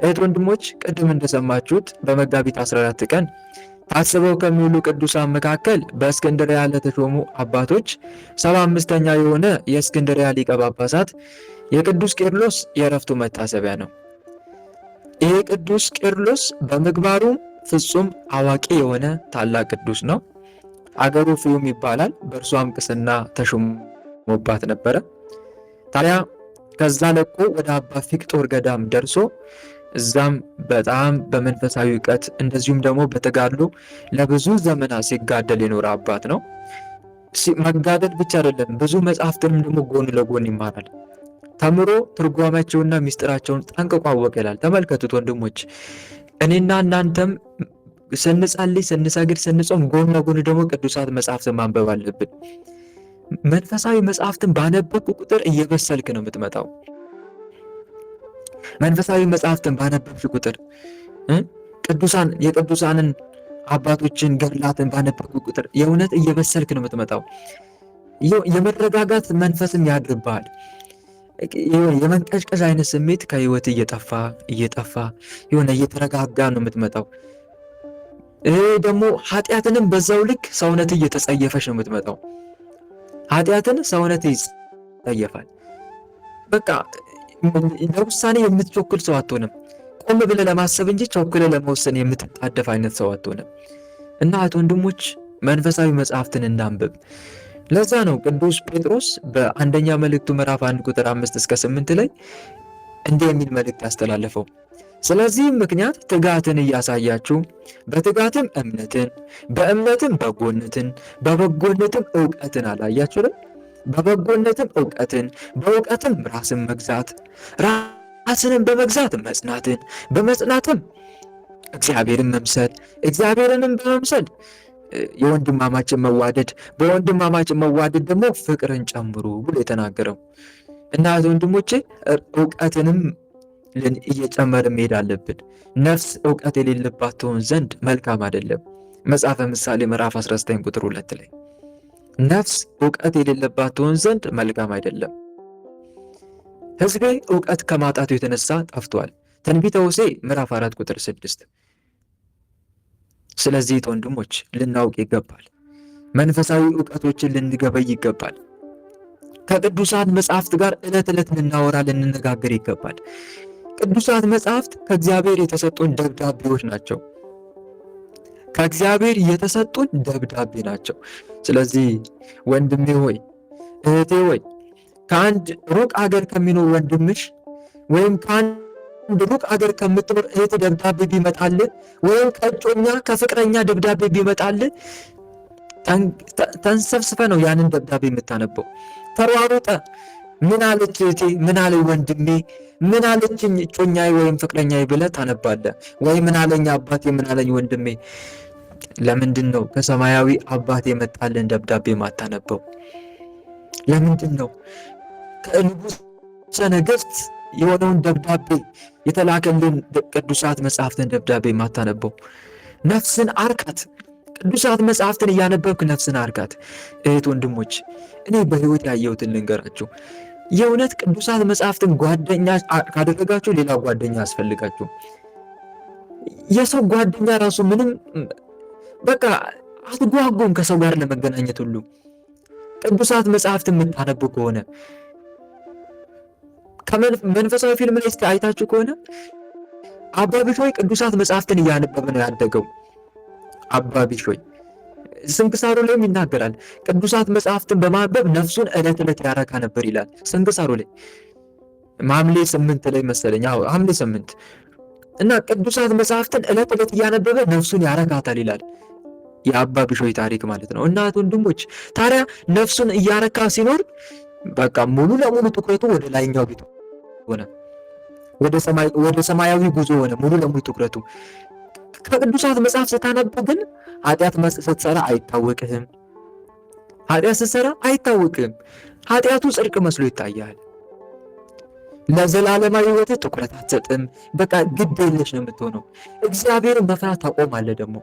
እህት ወንድሞች፣ ቅድም እንደሰማችሁት በመጋቢት 14 ቀን ታስበው ከሚውሉ ቅዱሳን መካከል በእስክንድርያ ለተሾሙ አባቶች 75ኛ የሆነ የእስክንድርያ ሊቀ ጳጳሳት የቅዱስ ቄርሎስ የዕረፍቱ መታሰቢያ ነው። ይህ ቅዱስ ቄርሎስ በምግባሩም ፍጹም አዋቂ የሆነ ታላቅ ቅዱስ ነው። አገሩ ፍዩም ይባላል። በእርሷም ቅስና ተሾሞባት ነበረ። ታዲያ ከዛ ለቆ ወደ አባ ፊቅጦር ገዳም ደርሶ እዛም በጣም በመንፈሳዊ እውቀት እንደዚሁም ደግሞ በተጋድሎ ለብዙ ዘመናት ሲጋደል የኖረ አባት ነው። መጋደል ብቻ አይደለም፣ ብዙ መጽሐፍትንም ደግሞ ጎን ለጎን ይማራል። ተምሮ ትርጓሜያቸውና ሚስጥራቸውን ጠንቅቆ አወቀ ይላል። ተመልከቱት ወንድሞች፣ እኔና እናንተም ስንጸልይ፣ ስንሰግድ፣ ስንጾም ጎን ለጎን ደግሞ ቅዱሳት መጽሐፍትን ማንበብ አለብን። መንፈሳዊ መጽሐፍትን ባነበብክ ቁጥር እየበሰልክ ነው የምትመጣው። መንፈሳዊ መጽሐፍትን ባነበብሽ ቁጥር የቅዱሳንን አባቶችን ገድላትን ባነበብክ ቁጥር የእውነት እየበሰልክ ነው የምትመጣው። የመረጋጋት መንፈስም ያድርብሃል። የመንቀዥቀዥ አይነት ስሜት ከህይወት እየጠፋ የሆነ እየተረጋጋ ነው የምትመጣው። ደግሞ ኃጢአትንም በዛው ልክ ሰውነት እየተጸየፈች ነው የምትመጣው። ኃጢአትን ሰውነት ይጸየፋል። በቃ ለውሳኔ የምትቸኩል ሰው አትሆንም። ቆም ብለህ ለማሰብ እንጂ ቸኩለህ ለመወሰን የምትጣደፍ አይነት ሰው አትሆንም። እና እህት ወንድሞች፣ መንፈሳዊ መጽሐፍትን እናንብብ። ለዛ ነው ቅዱስ ጴጥሮስ በአንደኛ መልእክቱ ምዕራፍ 1 ቁጥር 5 እስከ 8 ላይ እንዲህ የሚል መልእክት ያስተላለፈው። ስለዚህም ምክንያት ትጋትን እያሳያችሁ በትጋትም እምነትን፣ በእምነትም በጎነትን፣ በበጎነትም እውቀትን አላያችሁ። በበጎነትም እውቀትን፣ በእውቀትም ራስን መግዛት፣ ራስንም በመግዛት መጽናትን፣ በመጽናትም እግዚአብሔርን መምሰል፣ እግዚአብሔርንም በመምሰል የወንድማማችን መዋደድ፣ በወንድማማችን መዋደድ ደግሞ ፍቅርን ጨምሩ ብሎ የተናገረው እና ወንድሞቼ እውቀትንም እየጨመረ መሄድ አለብን። ነፍስ እውቀት የሌለባት ትሆን ዘንድ መልካም አይደለም። መጽሐፈ ምሳሌ ምዕራፍ 19 ቁጥር 2 ላይ ነፍስ እውቀት የሌለባት ትሆን ዘንድ መልካም አይደለም። ሕዝቤ እውቀት ከማጣቱ የተነሳ ጠፍቷል። ትንቢተ ሆሴዕ ምዕራፍ 4 ቁጥር 6። ስለዚህ ወንድሞች ልናውቅ ይገባል። መንፈሳዊ እውቀቶችን ልንገበይ ይገባል። ከቅዱሳት መጽሐፍት ጋር ዕለት ዕለት ልናወራ ልንነጋገር ይገባል። ቅዱሳት መጽሐፍት ከእግዚአብሔር የተሰጡን ደብዳቤዎች ናቸው። ከእግዚአብሔር የተሰጡን ደብዳቤ ናቸው። ስለዚህ ወንድሜ ሆይ፣ እህቴ ሆይ፣ ከአንድ ሩቅ አገር ከሚኖር ወንድምሽ ወይም ከአንድ ሩቅ አገር ከምትኖር እህት ደብዳቤ ቢመጣልህ ወይም ከእጮኛ ከፍቅረኛ ደብዳቤ ቢመጣልህ ተንሰፍስፈ ነው ያንን ደብዳቤ የምታነበው። ተሯሩጠ ምን አለች እህቴ፣ ምን አለ ወንድሜ፣ ምን አለችኝ እጮኛዬ ወይም ፍቅረኛዬ ብለህ ታነባለህ። ወይ ምን አለኝ አባቴ፣ ምን አለኝ ወንድሜ። ለምንድን ነው ከሰማያዊ አባቴ የመጣልን ደብዳቤ ማታነበው? ለምንድን ነው ከንጉሠ ነገሥት የሆነውን ደብዳቤ የተላከልን ቅዱሳት መጽሐፍትን ደብዳቤ ማታነበው? ነፍስን አርካት። ቅዱሳት መጽሐፍትን እያነበብክ ነፍስን አርካት። እህት ወንድሞች፣ እኔ በሕይወት ያየሁትን ልንገራችሁ። የእውነት ቅዱሳት መጽሐፍትን ጓደኛ ካደረጋችሁ ሌላ ጓደኛ ያስፈልጋችሁ። የሰው ጓደኛ ራሱ ምንም በቃ አትጓጉም ከሰው ጋር ለመገናኘት ሁሉ። ቅዱሳት መጽሐፍትን የምታነቡ ከሆነ መንፈሳዊ ፊልም ላይ አይታችሁ ከሆነ አባ ቢሾይ ቅዱሳት መጽሐፍትን እያነበበ ነው ያደገው። አባ ቢሾይ ስንክሳሩ ላይም ይናገራል። ቅዱሳት መጽሐፍትን በማንበብ ነፍሱን ዕለት ዕለት ያረካ ነበር ይላል ስንክሳሩ ላይ ሐምሌ 8 ላይ መሰለኝ። ሐምሌ 8 እና ቅዱሳት መጽሐፍትን ዕለት ዕለት እያነበበ ነፍሱን ያረካታል ይላል የአባ ቢሾይ ታሪክ ማለት ነው። እናት ወንድሞች፣ ታዲያ ነፍሱን እያረካ ሲኖር በቃ ሙሉ ለሙሉ ትኩረቱ ወደ ላይኛው ቤት ሆነ፣ ወደ ሰማያዊ ጉዞ ሆነ ሙሉ ለሙሉ ትኩረቱ። ከቅዱሳት መጽሐፍ ስታነብ ግን ኃጢአት ስትሰራ አይታወቅህም። ኃጢአት ስትሰራ አይታወቅህም። ኃጢአቱ ጽድቅ መስሎ ይታያል። ለዘላለማዊ ሕይወትህ ትኩረት አትሰጥም። በቃ ግድ የለሽ ነው የምትሆነው። እግዚአብሔርን መፍራት ታቆማለህ። ደግሞ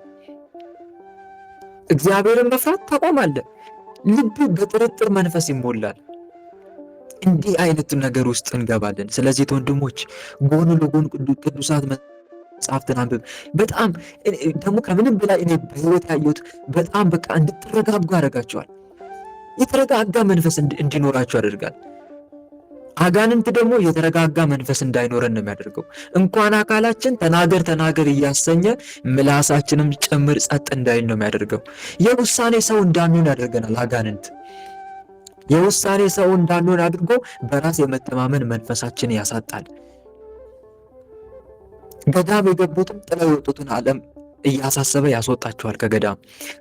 እግዚአብሔርን መፍራት ታቆማለህ። ልብ በጥርጥር መንፈስ ይሞላል። እንዲህ አይነት ነገር ውስጥ እንገባለን። ስለዚህ ወንድሞች ጎን ለጎን ቅዱሳት መጽሐፍትን አንብብ። በጣም ደግሞ ከምንም በላይ እኔ በሕይወት ያየሁት በጣም በቃ እንድትረጋጉ ያደርጋቸዋል። የተረጋጋ መንፈስ እንዲኖራቸው ያደርጋል። አጋንንት ደግሞ የተረጋጋ መንፈስ እንዳይኖረን ነው የሚያደርገው። እንኳን አካላችን ተናገር ተናገር እያሰኘ ምላሳችንም ጭምር ጸጥ እንዳይል ነው የሚያደርገው። የውሳኔ ሰው እንዳንሆን ያደርገናል አጋንንት። የውሳኔ ሰው እንዳንሆን አድርጎ በራስ የመተማመን መንፈሳችን ያሳጣል። ገዳም የገቡትም ጥለው የወጡትን ዓለም እያሳሰበ ያስወጣቸዋል ከገዳም።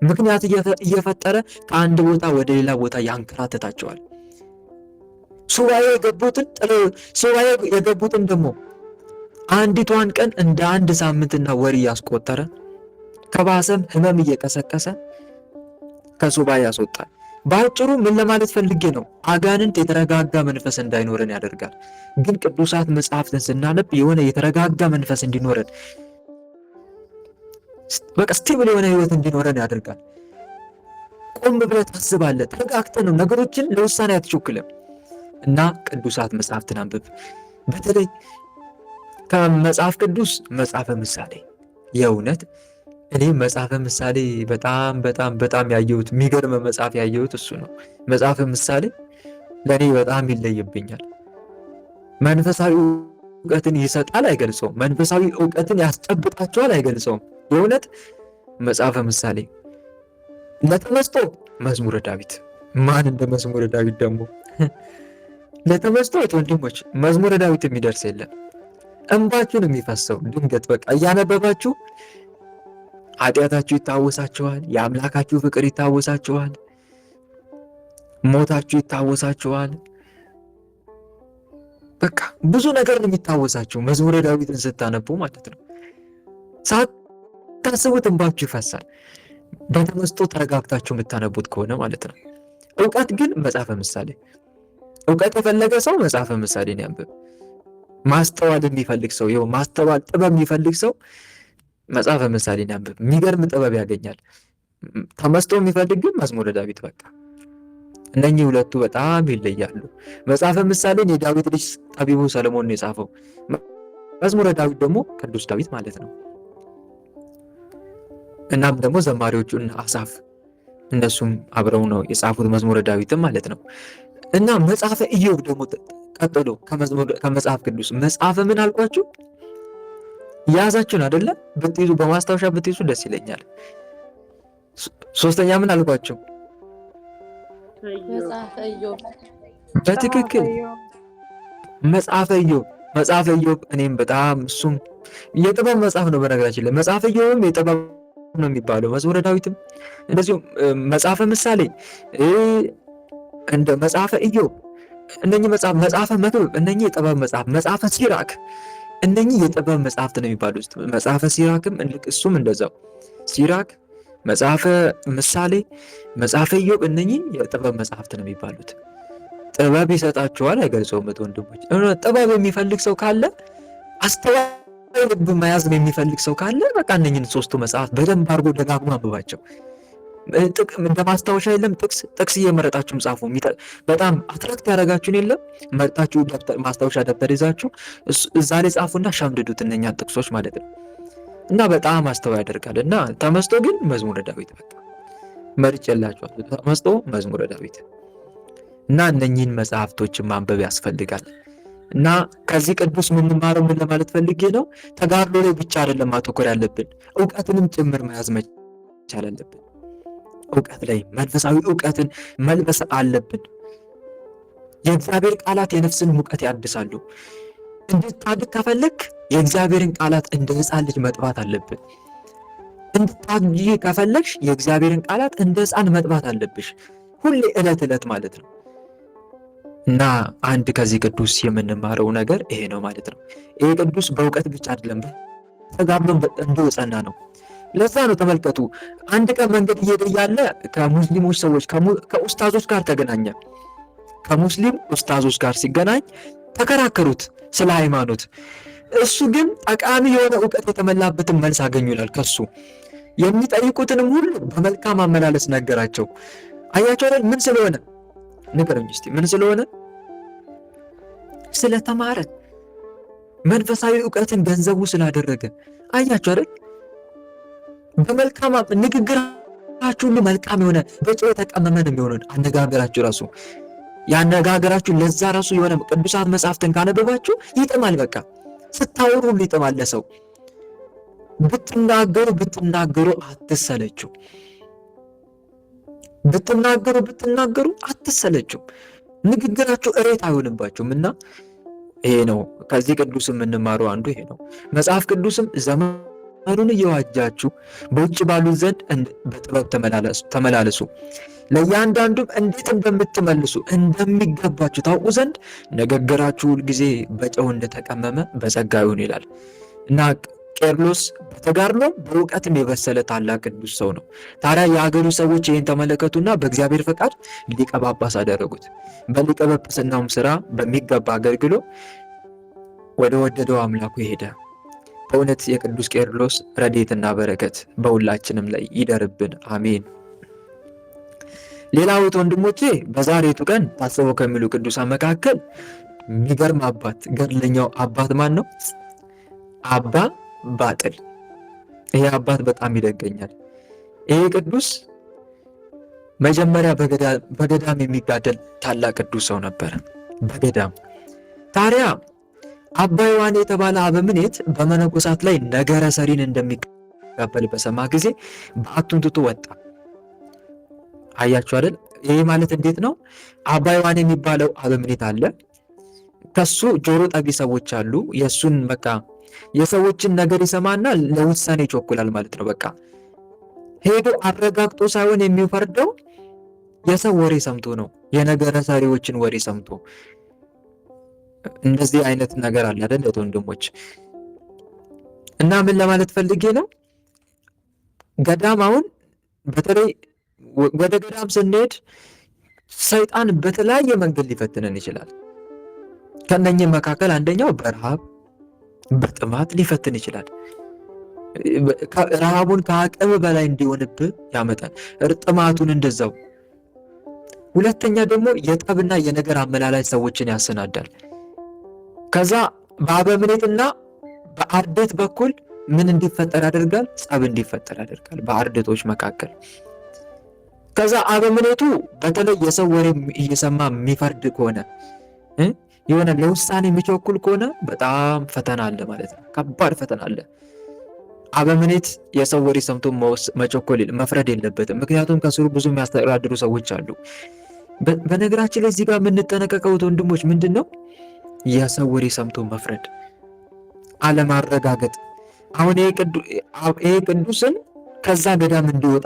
ምክንያት እየፈጠረ ከአንድ ቦታ ወደ ሌላ ቦታ ያንከራተታቸዋል። ሱባኤ የገቡትን ደግሞ አንዲቷን ቀን እንደ አንድ ሳምንትና ወር እያስቆጠረ ከባሰም ሕመም እየቀሰቀሰ ከሱባኤ ያስወጣል። በአጭሩ ምን ለማለት ፈልጌ ነው? አጋንንት የተረጋጋ መንፈስ እንዳይኖረን ያደርጋል። ግን ቅዱሳት መጽሐፍትን ስናነብ የሆነ የተረጋጋ መንፈስ እንዲኖረን፣ በቃ ስቴብል የሆነ ሕይወት እንዲኖረን ያደርጋል። ቆም ብለህ ታስባለህ። ተረጋግተህ ነው ነገሮችን ለውሳኔ አትቸኩልም። እና ቅዱሳት መጽሐፍትን አንብብ። በተለይ ከመጽሐፍ ቅዱስ መጽሐፈ ምሳሌ፣ የእውነት እኔ መጽሐፈ ምሳሌ በጣም በጣም በጣም ያየሁት የሚገርም መጽሐፍ ያየሁት እሱ ነው። መጽሐፈ ምሳሌ ለእኔ በጣም ይለይብኛል። መንፈሳዊ እውቀትን ይሰጣል አይገልጸውም። መንፈሳዊ እውቀትን ያስጨብጣቸዋል አይገልጸውም። የእውነት መጽሐፈ ምሳሌ ለተመስጦ መዝሙረ ዳዊት። ማን እንደ መዝሙረ ዳዊት ደግሞ ለተመስጦ ወንድሞች መዝሙረ ዳዊት የሚደርስ የለም። እንባችሁን የሚፈሰው ድንገት በቃ እያነበባችሁ ኃጢአታችሁ ይታወሳችኋል። የአምላካችሁ ፍቅር ይታወሳችኋል። ሞታችሁ ይታወሳችኋል። በቃ ብዙ ነገር ነው የሚታወሳችሁ መዝሙረ ዳዊትን ስታነቡ ማለት ነው። ሳታስቡት እንባችሁ ይፈሳል። በተመስጦ ተረጋግታችሁ የምታነቡት ከሆነ ማለት ነው። እውቀት ግን መጽሐፈ ምሳሌ። እውቀት የፈለገ ሰው መጽሐፈ ምሳሌን ያንብብ። ማስተዋል የሚፈልግ ሰው ማስተዋል ጥበብ የሚፈልግ ሰው መጽሐፈ ምሳሌን ያንብብ። የሚገርም ጥበብ ያገኛል። ተመስጦ የሚፈልግ ግን መዝሙረ ዳዊት። በቃ እነኚህ ሁለቱ በጣም ይለያሉ። መጽሐፈ ምሳሌን የዳዊት ልጅ ጠቢቡ ሰለሞን ነው የጻፈው። መዝሙረ ዳዊት ደግሞ ቅዱስ ዳዊት ማለት ነው። እናም ደግሞ ዘማሪዎቹ አሳፍ እነሱም አብረው ነው የጻፉት መዝሙረ ዳዊትም ማለት ነው። እና መጽሐፈ ኢዮብ ደግሞ ቀጥሎ ከመጽሐፍ ቅዱስ መጽሐፈ ምን አልኳችሁ? ያዛችሁን አይደለ? ብትይዙ በማስታወሻ ብትይዙ ደስ ይለኛል። ሶስተኛ ምን አልኳችሁ? በትክክል መጽሐፈ ኢዮብ። መጽሐፈ ኢዮብ እኔም በጣም እሱም የጥበብ መጽሐፍ ነው። በነገራችን ላይ መጽሐፈ ኢዮብም የጥበብ ነው የሚባለው። መዝሙረ ዳዊትም እንደዚሁ መጽሐፈ ምሳሌ እንደ መጽሐፈ ኢዮብ እነኚህ መጽሐፈ መክብብ እነኚህ የጥበብ መጽሐፍ፣ መጽሐፈ ሲራክ እነኚህ የጥበብ መጽሐፍት ነው የሚባሉት። መጽሐፈ ሲራክም እሱም እንደዛው ሲራክ፣ መጽሐፈ ምሳሌ፣ መጽሐፈ ኢዮብ እነኚህ የጥበብ መጽሐፍት ነው የሚባሉት። ጥበብ ይሰጣችኋል አይገልጸውም። ወንድሞች ጥበብ የሚፈልግ ሰው ካለ አስተዋይ ልብ መያዝ የሚፈልግ ሰው ካለ በቃ እነኚህን ሶስቱ መጽሐፍ በደንብ አድርጎ ደጋግሞ አንብባቸው። እንደ ማስታወሻ የለም ጥቅስ እየመረጣችሁም ጻፉ። በጣም አትራክት ያደረጋችሁን የለም መርጣችሁ ማስታወሻ ደብተር ይዛችሁ እዛ ላይ ጻፉና ሻምድዱት እነኛን ጥቅሶች ማለት ነው። እና በጣም አስተዋይ ያደርጋል። እና ተመስጦ ግን መዝሙረ ዳዊት በቃ መርጬላችኋለሁ። ተመስጦ መዝሙረ ዳዊት እና እነኚህን መጽሐፍቶችን ማንበብ ያስፈልጋል። እና ከዚህ ቅዱስ የምንማረው ምን ለማለት ፈልጌ ነው፣ ተጋድሎ ላይ ብቻ አይደለም ማተኮር ያለብን፣ እውቀትንም ጭምር መያዝ መቻል አለብን። እውቀት ላይ መንፈሳዊ እውቀትን መልበስ አለብን። የእግዚአብሔር ቃላት የነፍስን ሙቀት ያድሳሉ። እንድታድግ ከፈለክ የእግዚአብሔርን ቃላት እንደ ሕፃን ልጅ መጥባት አለብን። እንድታድጊ ከፈለግሽ የእግዚአብሔርን ቃላት እንደ ሕፃን መጥባት አለብሽ፣ ሁሌ ዕለት ማለት ነው። እና አንድ ከዚህ ቅዱስ የምንማረው ነገር ይሄ ነው ማለት ነው። ይሄ ቅዱስ በእውቀት ብቻ አይደለም ተጋድሎም እንዲሁ ጸና ነው። ለዛ ነው ተመልከቱ፣ አንድ ቀን መንገድ እየሄደ ያለ ከሙስሊሞች ሰዎች ከኡስታዞች ጋር ተገናኘ። ከሙስሊም ኡስታዞች ጋር ሲገናኝ ተከራከሩት ስለ ሃይማኖት። እሱ ግን ጠቃሚ የሆነ እውቀት የተመላበትን መልስ አገኙ ይላል። ከሱ የሚጠይቁትንም ሁሉ በመልካም አመላለስ ነገራቸው። አያቸው አይደል? ምን ስለሆነ ንገረኝ እስቲ፣ ምን ስለሆነ? ስለተማረ፣ መንፈሳዊ እውቀትን ገንዘቡ ስላደረገ። አያቸው አይደል? በመልካም ንግግራችሁ ሁሉ መልካም የሆነ በጨው የተቀመመ ነው የሚሆነው። አነጋገራችሁ ራሱ ያነጋገራችሁ ለዛ ራሱ የሆነ ቅዱሳት መጽሐፍትን ካነበባችሁ ይጥማል። በቃ ስታወሩ ሁሉ ይጥማል ለሰው። ብትናገሩ አትሰለችው። ብትናገሩ አትሰለችም። ንግግራችሁ እሬት አይሆንባችሁም። እና ይሄ ነው ከዚህ ቅዱስ የምንማረው አንዱ ይሄ ነው። መጽሐፍ ቅዱስም ዘመኑን እየዋጃችሁ በውጭ ባሉት ዘንድ በጥበብ ተመላለሱ፣ ለእያንዳንዱም እንዴት እንደምትመልሱ እንደሚገባችሁ ታውቁ ዘንድ ንግግራችሁ ሁልጊዜ በጨው እንደተቀመመ በጸጋ ይሁን ይላል። እና ቄርሎስ በተጋድሎ በእውቀትም የበሰለ ታላቅ ቅዱስ ሰው ነው። ታዲያ የሀገሩ ሰዎች ይህን ተመለከቱና በእግዚአብሔር ፈቃድ ሊቀ ጳጳስ አደረጉት። በሊቀ ጵጵስናውም ስራ በሚገባ አገልግሎ ወደ ወደደው አምላኩ ሄደ። በእውነት የቅዱስ ቄርሎስ ረድኤትና በረከት በሁላችንም ላይ ይደርብን፣ አሜን። ሌላውት ወንድሞቼ በዛሬቱ ቀን ታስበው ከሚሉ ቅዱሳን መካከል የሚገርም አባት፣ ገድለኛው አባት ማን ነው? አባ ባጥል። ይሄ አባት በጣም ይደገኛል። ይሄ ቅዱስ መጀመሪያ በገዳም የሚጋደል ታላቅ ቅዱስ ሰው ነበር። በገዳም ታዲያ አባ ዮሐኔ የተባለ አበምኔት በመነኮሳት ላይ ነገረ ሰሪን እንደሚቀበል በሰማ ጊዜ በዓቱን ትቶ ወጣ። አያችሁ አይደል? ይሄ ማለት እንዴት ነው? አባ ዮሐኔ የሚባለው አበምኔት አለ። ከሱ ጆሮ ጠቢ ሰዎች አሉ። የእሱን በቃ የሰዎችን ነገር ይሰማና ለውሳኔ ይቸኩላል ማለት ነው። በቃ ሄዶ አረጋግጦ ሳይሆን የሚፈርደው የሰው ወሬ ሰምቶ ነው፣ የነገረ ሰሪዎችን ወሬ ሰምቶ። እንደዚህ አይነት ነገር አለ አይደል ወንድሞች? እና ምን ለማለት ፈልጌ ነው፣ ገዳም አሁን በተለይ ወደ ገዳም ስንሄድ ሰይጣን በተለያየ መንገድ ሊፈትነን ይችላል። ከነኚህ መካከል አንደኛው በረሃብ በጥማት ሊፈትን ይችላል። ረሃቡን ከአቅም በላይ እንዲሆንብህ ያመጣል። ጥማቱን እንደዛው። ሁለተኛ ደግሞ የጠብና የነገር አመላላሽ ሰዎችን ያሰናዳል። ከዛ በአበምኔትና በአርድእት በኩል ምን እንዲፈጠር ያደርጋል? ጸብ እንዲፈጠር ያደርጋል በአርድእቶች መካከል። ከዛ አበምኔቱ በተለይ የሰው ወሬ እየሰማ የሚፈርድ ከሆነ የሆነ ለውሳኔ የሚቸኩል ከሆነ በጣም ፈተና አለ ማለት ነው። ከባድ ፈተና አለ። አበምኔት የሰው ወሬ ሰምቶ መቸኮል መፍረድ የለበትም። ምክንያቱም ከስሩ ብዙ የሚያስተዳድሩ ሰዎች አሉ። በነገራችን ላይ እዚህ ጋር የምንጠነቀቀው ወንድሞች ምንድን ነው? የሰው ወሬ ሰምቶ መፍረድ፣ አለማረጋገጥ። አሁን ይሄ ቅዱስን ከዛ ገዳም እንዲወጣ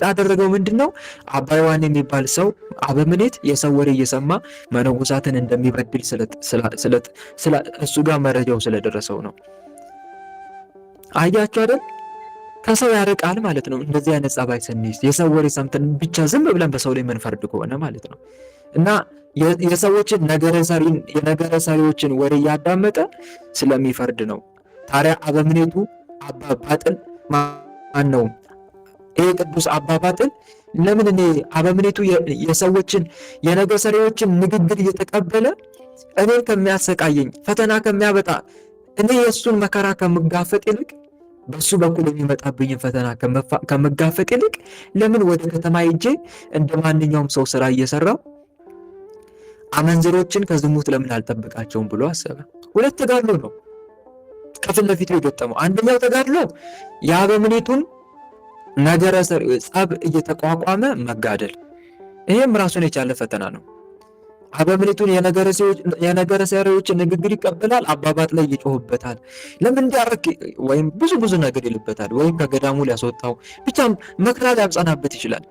አደረገው። ምንድን ነው? አባ ዮሐኔ የሚባል ሰው አበምኔት የሰው ወሬ እየሰማ መነኮሳትን እንደሚበድል እሱ ጋር መረጃው ስለደረሰው ነው። አያችሁ አይደል? ከሰው ያርቃል ማለት ነው። እንደዚህ አይነት ጸባይ ስንይዝ የሰው ወሬ ሰምተን ብቻ ዝም ብለን በሰው ላይ መንፈርድ ከሆነ ማለት ነው። እና የሰዎችን የነገረ ሰሪዎችን ወሬ እያዳመጠ ስለሚፈርድ ነው። ታዲያ አበምኔቱ አባ ባጥል ማን ነው? ይሄ ቅዱስ አባባጥን ለምን እኔ አበምኔቱ የሰዎችን የነገሥ ሰሪዎችን ንግግር እየተቀበለ እኔን ከሚያሰቃየኝ ፈተና ከሚያበጣ እኔ የእሱን መከራ ከምጋፈጥ ይልቅ በሱ በኩል የሚመጣብኝን ፈተና ከምጋፈጥ ይልቅ ለምን ወደ ከተማ ሄጄ እንደ ማንኛውም ሰው ስራ እየሰራው አመንዝሮችን ከዝሙት ለምን አልጠብቃቸውም ብሎ አሰበ። ሁለት ተጋድሎ ነው ከፊት ለፊቱ የገጠመው። አንደኛው ተጋድሎ የአበምኔቱን ነገረ ጸብ እየተቋቋመ መጋደል። ይሄም ራሱን የቻለ ፈተና ነው። አበምኔቱን የነገረ ሰሪዎችን ንግግር ይቀበላል፣ አባባጥ ላይ ይጮህበታል። ለምን እንዲያረክ ወይም ብዙ ነገር ይልበታል፣ ወይም ከገዳሙ ሊያስወጣው ብቻ መከራ ሊያጸናበት ይችላል።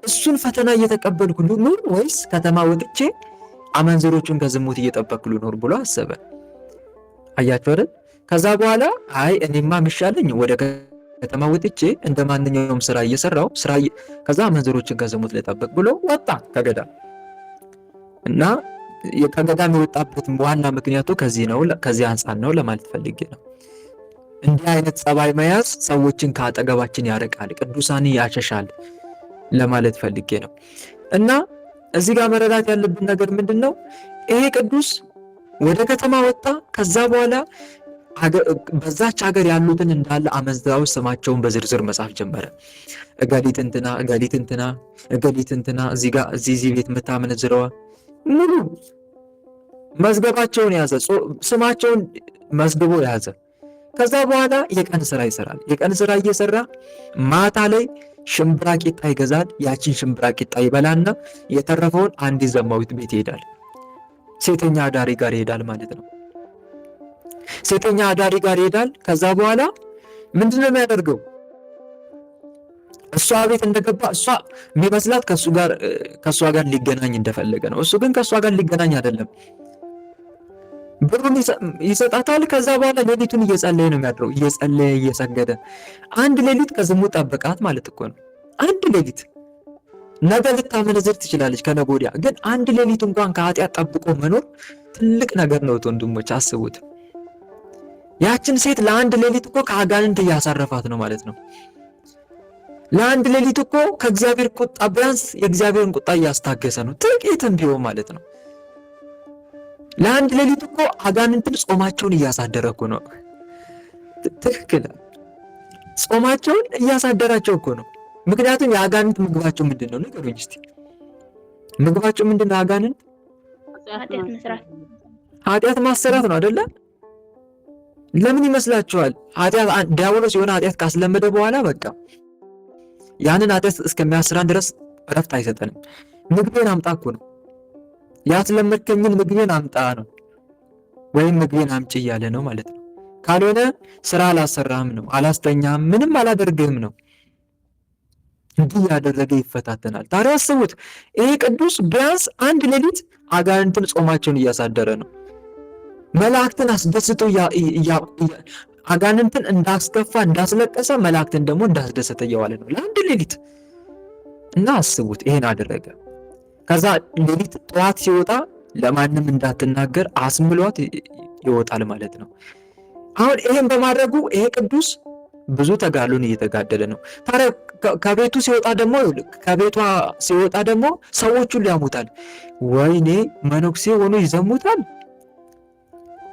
እሱን ፈተና እየተቀበልኩ ልኑር ወይስ ከተማ ወጥቼ አመንዝሮቹን ከዝሙት እየጠበቅኩ ልኑር ብሎ አሰበ። አያችሁ አይደል? ከዛ በኋላ አይ እኔማ የሚሻለኝ ወደ ከተማ ወጥቼ እንደ ማንኛውም ስራ እየሰራው ከዛ አመንዝሮችን ከዝሙት ልጠብቅ ብሎ ወጣ ከገዳም። እና ከገዳም የወጣበት ዋና ምክንያቱ ከዚህ አንጻር ነው ለማለት ፈልጌ ነው። እንዲህ አይነት ጸባይ መያዝ ሰዎችን ከአጠገባችን ያርቃል፣ ቅዱሳን ያሸሻል ለማለት ፈልጌ ነው። እና እዚህ ጋር መረዳት ያለብን ነገር ምንድነው? ይሄ ቅዱስ ወደ ከተማ ወጣ። ከዛ በኋላ በዛች ሀገር ያሉትን እንዳለ አመንዝራዎች ስማቸውን በዝርዝር መጻፍ ጀመረ። እገሊት እንትና እገሊት እንትና እገሊት እንትና እዚህ ቤት የምታመነዝረዋ ሙሉ መዝገባቸውን ያዘ፣ ስማቸውን መዝግቦ ያዘ። ከዛ በኋላ የቀን ስራ ይሰራል። የቀን ስራ እየሰራ ማታ ላይ ሽምብራ ቂጣ ይገዛል። ያችን ሽምብራ ቂጣ ይበላና የተረፈውን አንዲት ዘማዊት ቤት ይሄዳል። ሴተኛ አዳሪ ጋር ይሄዳል ማለት ነው። ሴተኛ አዳሪ ጋር ይሄዳል። ከዛ በኋላ ምንድነው የሚያደርገው? እሷ ቤት እንደገባ እሷ የሚመስላት ከእሷ ጋር ሊገናኝ እንደፈለገ ነው። እሱ ግን ከእሷ ጋር ሊገናኝ አይደለም። ብሩን ይሰጣታል። ከዛ በኋላ ሌሊቱን እየጸለየ ነው የሚያድረው። እየጸለየ እየሰገደ አንድ ሌሊት ከዝሙት ጠበቃት ማለት እኮ ነው። አንድ ሌሊት ነገ ልታመነዝር ትችላለች፣ ከነገ ወዲያ ግን አንድ ሌሊት እንኳን ከኃጢአት ጠብቆ መኖር ትልቅ ነገር ነው ወንድሞች፣ አስቡት። ያችን ሴት ለአንድ ሌሊት እኮ ከአጋንንት እያሳረፋት ነው ማለት ነው። ለአንድ ሌሊት እኮ ከእግዚአብሔር ቁጣ ቢያንስ የእግዚአብሔርን ቁጣ እያስታገሰ ነው፣ ጥቂትም ቢሆን ማለት ነው። ለአንድ ሌሊት እኮ አጋንንትን ጾማቸውን እያሳደረ እኮ ነው። ትክክል፣ ጾማቸውን እያሳደራቸው እኮ ነው። ምክንያቱም የአጋንንት ምግባቸው ምንድን ነው? ንገሩኝ እስቲ። ምግባቸው ምንድን ነው? አጋንንት ኃጢአት ማሰራት ነው አይደለ? ለምን ይመስላችኋል? ዲያብሎስ የሆነ ኃጢአት ካስለመደ በኋላ በቃ ያንን ኃጢአት እስከሚያስራን ድረስ እረፍት አይሰጠንም። ምግቤን አምጣ እኮ ነው። ያስለመድከኝን ምግቤን አምጣ ነው፣ ወይም ምግቤን አምጪ እያለ ነው ማለት ነው። ካልሆነ ስራ አላሰራህም ነው፣ አላስተኛህም፣ ምንም አላደርግህም ነው። እንዲህ ያደረገ ይፈታተናል። ታዲያ አስቡት፣ ይሄ ቅዱስ ቢያንስ አንድ ሌሊት አጋንንትን ጾማቸውን እያሳደረ ነው። መላእክትን አስደስቶ አጋንንትን እንዳስከፋ እንዳስለቀሰ መላእክትን ደግሞ እንዳስደሰተ እየዋለ ነው ለአንድ ሌሊት። እና አስቡት ይሄን አደረገ። ከዛ ሌሊት ጠዋት ሲወጣ ለማንም እንዳትናገር አስምሏት ይወጣል ማለት ነው። አሁን ይሄን በማድረጉ ይሄ ቅዱስ ብዙ ተጋድሎን እየተጋደለ ነው። ታዲያ ከቤቷ ሲወጣ ደግሞ ሰዎቹን ሊያሙታል። ወይኔ መነኩሴ ሆኖ ይዘሙታል፣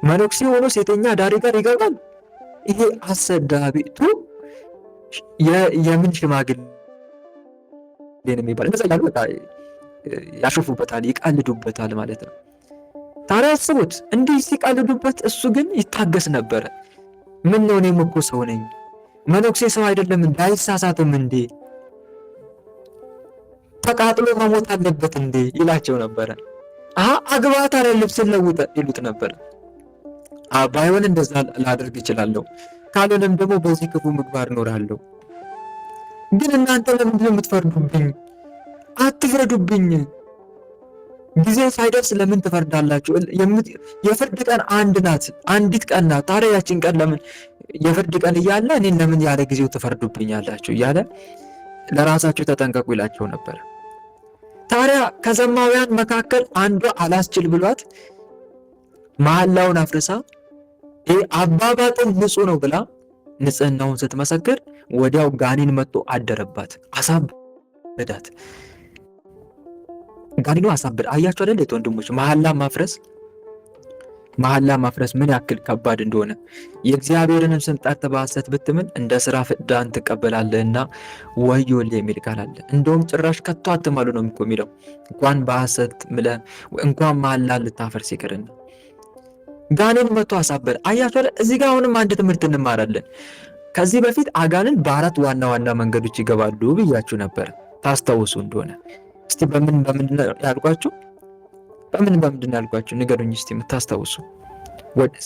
መነኩሴ ሆኖ ሴተኛ አዳሪ ጋር ይገባል። ይሄ አሰዳቢቱ የምን ሽማግሌ ነው የሚባል እንደዛ ያሉ በቃ ያሾፉበታል፣ ይቃልዱበታል ማለት ነው። ታዲያ አስቡት፣ እንዲህ ሲቃልዱበት እሱ ግን ይታገስ ነበረ። ምን ነው እኔም እኮ ሰው ነኝ፣ መነኩሴ ሰው አይደለም እንዴ? አይሳሳትም እንዴ? ተቃጥሎ መሞት አለበት እንዴ? ይላቸው ነበረ። አግባት አለ ልብስን ለውጠ ይሉት ነበረ። ባይሆን እንደዛ ላደርግ እችላለሁ፣ ካልሆነም ደግሞ በዚህ ክፉ ምግባር እኖራለሁ። ግን እናንተ ለምንድን ነው የምትፈርዱብኝ? አትፍረዱብኝ። ጊዜ ሳይደርስ ለምን ትፈርዳላችሁ? የፍርድ ቀን አንድ ናት፣ አንዲት ቀን ናት። ታዲያ ያችን ቀን ለምን የፍርድ ቀን እያለ እኔን ለምን ያለ ጊዜው ትፈርዱብኛላችሁ? እያለ ለራሳችሁ ተጠንቀቁ ይላቸው ነበር። ታዲያ ከዘማውያን መካከል አንዷ አላስችል ብሏት መሐላውን አፍርሳ አባባጥን ንጹሕ ነው ብላ ንጽህናውን ስትመሰክር ወዲያው ጋኔን መጥቶ አደረባት፣ አሳበዳት። ጋኔኑ አሳበድ። አያችሁ አይደል ወንድሞች፣ መሐላ ማፍረስ ምን ያክል ከባድ እንደሆነ። የእግዚአብሔርንም ስም ጠርተህ በሐሰት ብትምል እንደ ሥራ ፍዳን ትቀበላለህና ወዮልህ የሚል ቃል አለ። እንደውም ጭራሽ ከቶ አትማሉ ነው የሚለው። እንኳን በሐሰት ምለህ እንኳን መሐላ ልታፈርስ ይቅርና ጋኔን መጥቶ አሳበደ። አያችሁ አይደል? እዚህ ጋር አሁንም አንድ ትምህርት እንማራለን። ከዚህ በፊት አጋንንት በአራት ዋና ዋና መንገዶች ይገባሉ ብያችሁ ነበር፣ ታስታውሱ እንደሆነ። እስቲ በምንድን ያልኳችሁ? በምንድን ያልኳችሁ ንገሩኝ እስቲ የምታስታውሱ።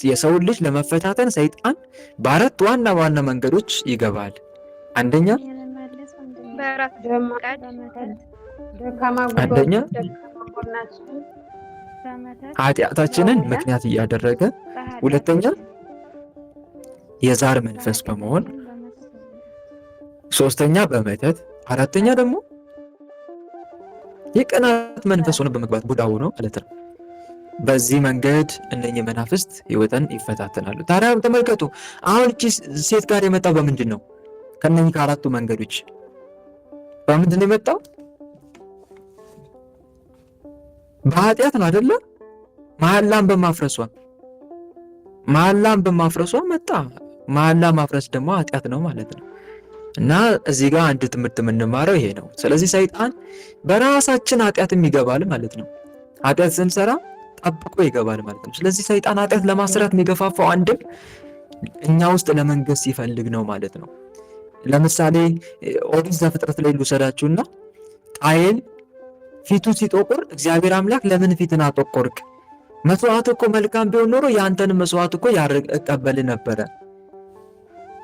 የሰውን ልጅ ለመፈታተን ሰይጣን በአራት ዋና ዋና መንገዶች ይገባል። አንደኛ ኃጢአታችንን ምክንያት እያደረገ፣ ሁለተኛ የዛር መንፈስ በመሆን፣ ሶስተኛ በመተት፣ አራተኛ ደግሞ የቅናት መንፈስ ሆነ በመግባት ቡዳ ሆኖ ማለት ነው። በዚህ መንገድ እነኚህ መናፍስት ህይወትን ይፈታተናሉ። ታዲያ ተመልከቱ፣ አሁን እቺ ሴት ጋር የመጣው በምንድን ነው? ከነኚህ ከአራቱ መንገዶች በምንድን ነው የመጣው? በኃጢአት ነው አይደለ? መሐላን በማፍረሷ መጣ። መሐላ ማፍረስ ደግሞ ኃጢአት ነው ማለት ነው። እና እዚህ ጋር አንድ ትምህርት የምንማረው ይሄ ነው። ስለዚህ ሰይጣን በራሳችን ኃጢአትም ይገባል ማለት ነው። ኃጢአት ስንሰራ ጠብቆ ይገባል ማለት ነው። ስለዚህ ሰይጣን ኃጢአት ለማስራት የሚገፋፋው አንድም እኛ ውስጥ ለመንገስ ሲፈልግ ነው ማለት ነው። ለምሳሌ ኦሪት ዘፍጥረት ላይ ልውሰዳችሁና ቃየል ፊቱ ሲጠቁር እግዚአብሔር አምላክ ለምን ፊትን አጠቆርክ? መስዋዕት እኮ መልካም ቢሆን ኖሮ የአንተን መስዋዕት እኮ እቀበል ነበረ፣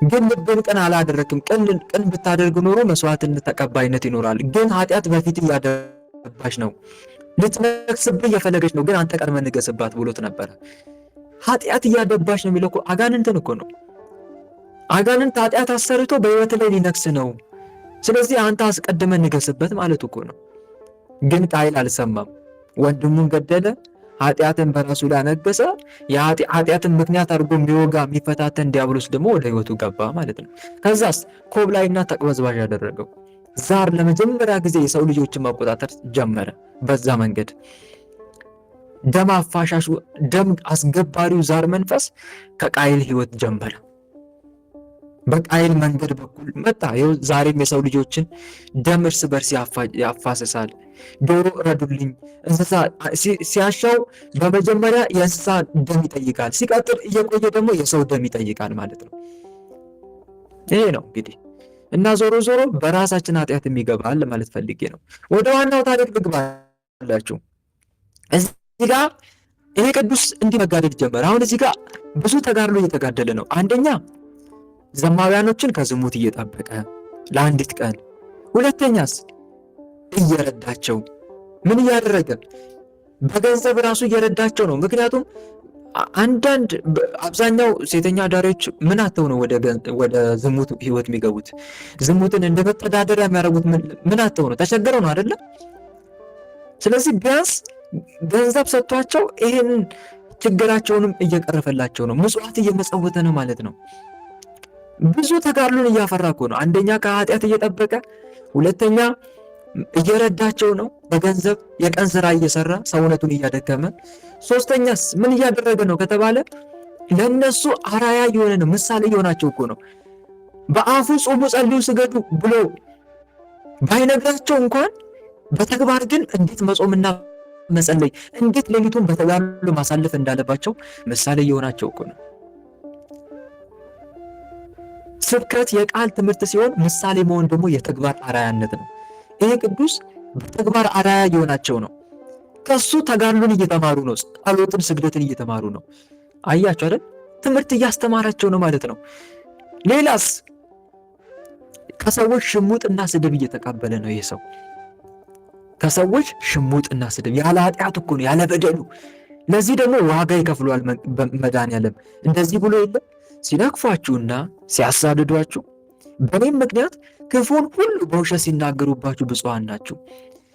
ግን ልብን ቅን አላደረክም። ቅን ብታደርግ ኖሮ መስዋዕትነት ተቀባይነት ይኖራል። ግን ኃጢአት በፊት እያደባች ነው፣ ልትነግስብህ እየፈለገች ነው፣ ግን አንተ ቀድመህ ንገስባት ብሎት ነበረ። ኃጢአት እያደባች ነው የሚለው እኮ አጋንንትን እኮ ነው። አጋንንት ኃጢአት አሰርቶ በህይወት ላይ ሊነግስ ነው። ስለዚህ አንተ አስቀድመህ ንገስበት ማለት እኮ ነው። ግን ቃየል አልሰማም፣ ወንድሙን ገደለ፣ ኃጢአትን በራሱ ላይ አነገሰ። የኃጢአትን ምክንያት አድርጎ የሚወጋ የሚፈታተን ዲያብሎስ ደግሞ ወደ ህይወቱ ገባ ማለት ነው። ከዛስ ኮብላይና ተቅበዝባዥ ያደረገው ዛር ለመጀመሪያ ጊዜ የሰው ልጆችን መቆጣጠር ጀመረ። በዛ መንገድ ደም አፋሻሹ ደም አስገባሪው ዛር መንፈስ ከቃየል ህይወት ጀመረ። በቃየል መንገድ በኩል መጣ። ይኸው ዛሬም የሰው ልጆችን ደም እርስ በርስ ያፋስሳል። ዶሮ እረዱልኝ፣ እንስሳ ሲያሻው በመጀመሪያ የእንስሳ ደም ይጠይቃል፣ ሲቀጥል እየቆየ ደግሞ የሰው ደም ይጠይቃል ማለት ነው። ይሄ ነው እንግዲህ እና ዞሮ ዞሮ በራሳችን ኃጢአት የሚገባል ማለት ፈልጌ ነው። ወደ ዋናው ታሪክ ልግባላችሁ። እዚህ ጋር ይሄ ቅዱስ እንዲህ መጋደል ጀመረ። አሁን እዚህ ጋር ብዙ ተጋድሎ እየተጋደለ ነው። አንደኛ ዘማውያኖችን ከዝሙት እየጠበቀ ለአንዲት ቀን፣ ሁለተኛስ እየረዳቸው ምን እያደረገ በገንዘብ ራሱ እየረዳቸው ነው። ምክንያቱም አንዳንድ አብዛኛው ሴተኛ አዳሪዎች ምን አተው ነው ወደ ዝሙት ህይወት የሚገቡት? ዝሙትን እንደ መተዳደሪያ የሚያደርጉት ምን አተው ነው? ተቸግረው ነው አይደለም? ስለዚህ ቢያንስ ገንዘብ ሰጥቷቸው ይሄን ችግራቸውንም እየቀረፈላቸው ነው። ምጽዋት እየመጸወተ ነው ማለት ነው። ብዙ ተጋድሎን እያፈራ እኮ ነው። አንደኛ ከኃጢአት እየጠበቀ፣ ሁለተኛ እየረዳቸው ነው በገንዘብ የቀን ስራ እየሰራ ሰውነቱን እያደከመ፣ ሶስተኛስ ምን እያደረገ ነው ከተባለ ለነሱ አራያ የሆነ ነው፣ ምሳሌ የሆናቸው እኮ ነው። በአፉ ጾሙ፣ ጸልዩ፣ ስገዱ ብሎ ባይነግራቸው እንኳን በተግባር ግን እንዴት መጾምና መጸለይ፣ እንዴት ሌሊቱን በተጋድሎ ማሳለፍ እንዳለባቸው ምሳሌ የሆናቸው እኮ ነው። ስብከት የቃል ትምህርት ሲሆን ምሳሌ መሆን ደግሞ የተግባር አራያነት ነው። ይሄ ቅዱስ በተግባር አራያ የሆናቸው ነው። ከሱ ተጋድሎን እየተማሩ ነው። ጸሎትን፣ ስግደትን እየተማሩ ነው። አያችሁ አይደል? ትምህርት እያስተማራቸው ነው ማለት ነው። ሌላስ ከሰዎች ሽሙጥና ስድብ እየተቀበለ ነው። ይሄ ሰው ከሰዎች ሽሙጥና ስድብ ያለ ኃጢአት እኮ ነው፣ ያለ በደሉ። ለዚህ ደግሞ ዋጋ ይከፍሏል መድኃኒዓለም። እንደዚህ ብሎ የለም ሲነክፏችሁና ሲያሳድዷችሁ በእኔም ምክንያት ክፉን ሁሉ በውሸት ሲናገሩባችሁ ብፁዓን ናችሁ፣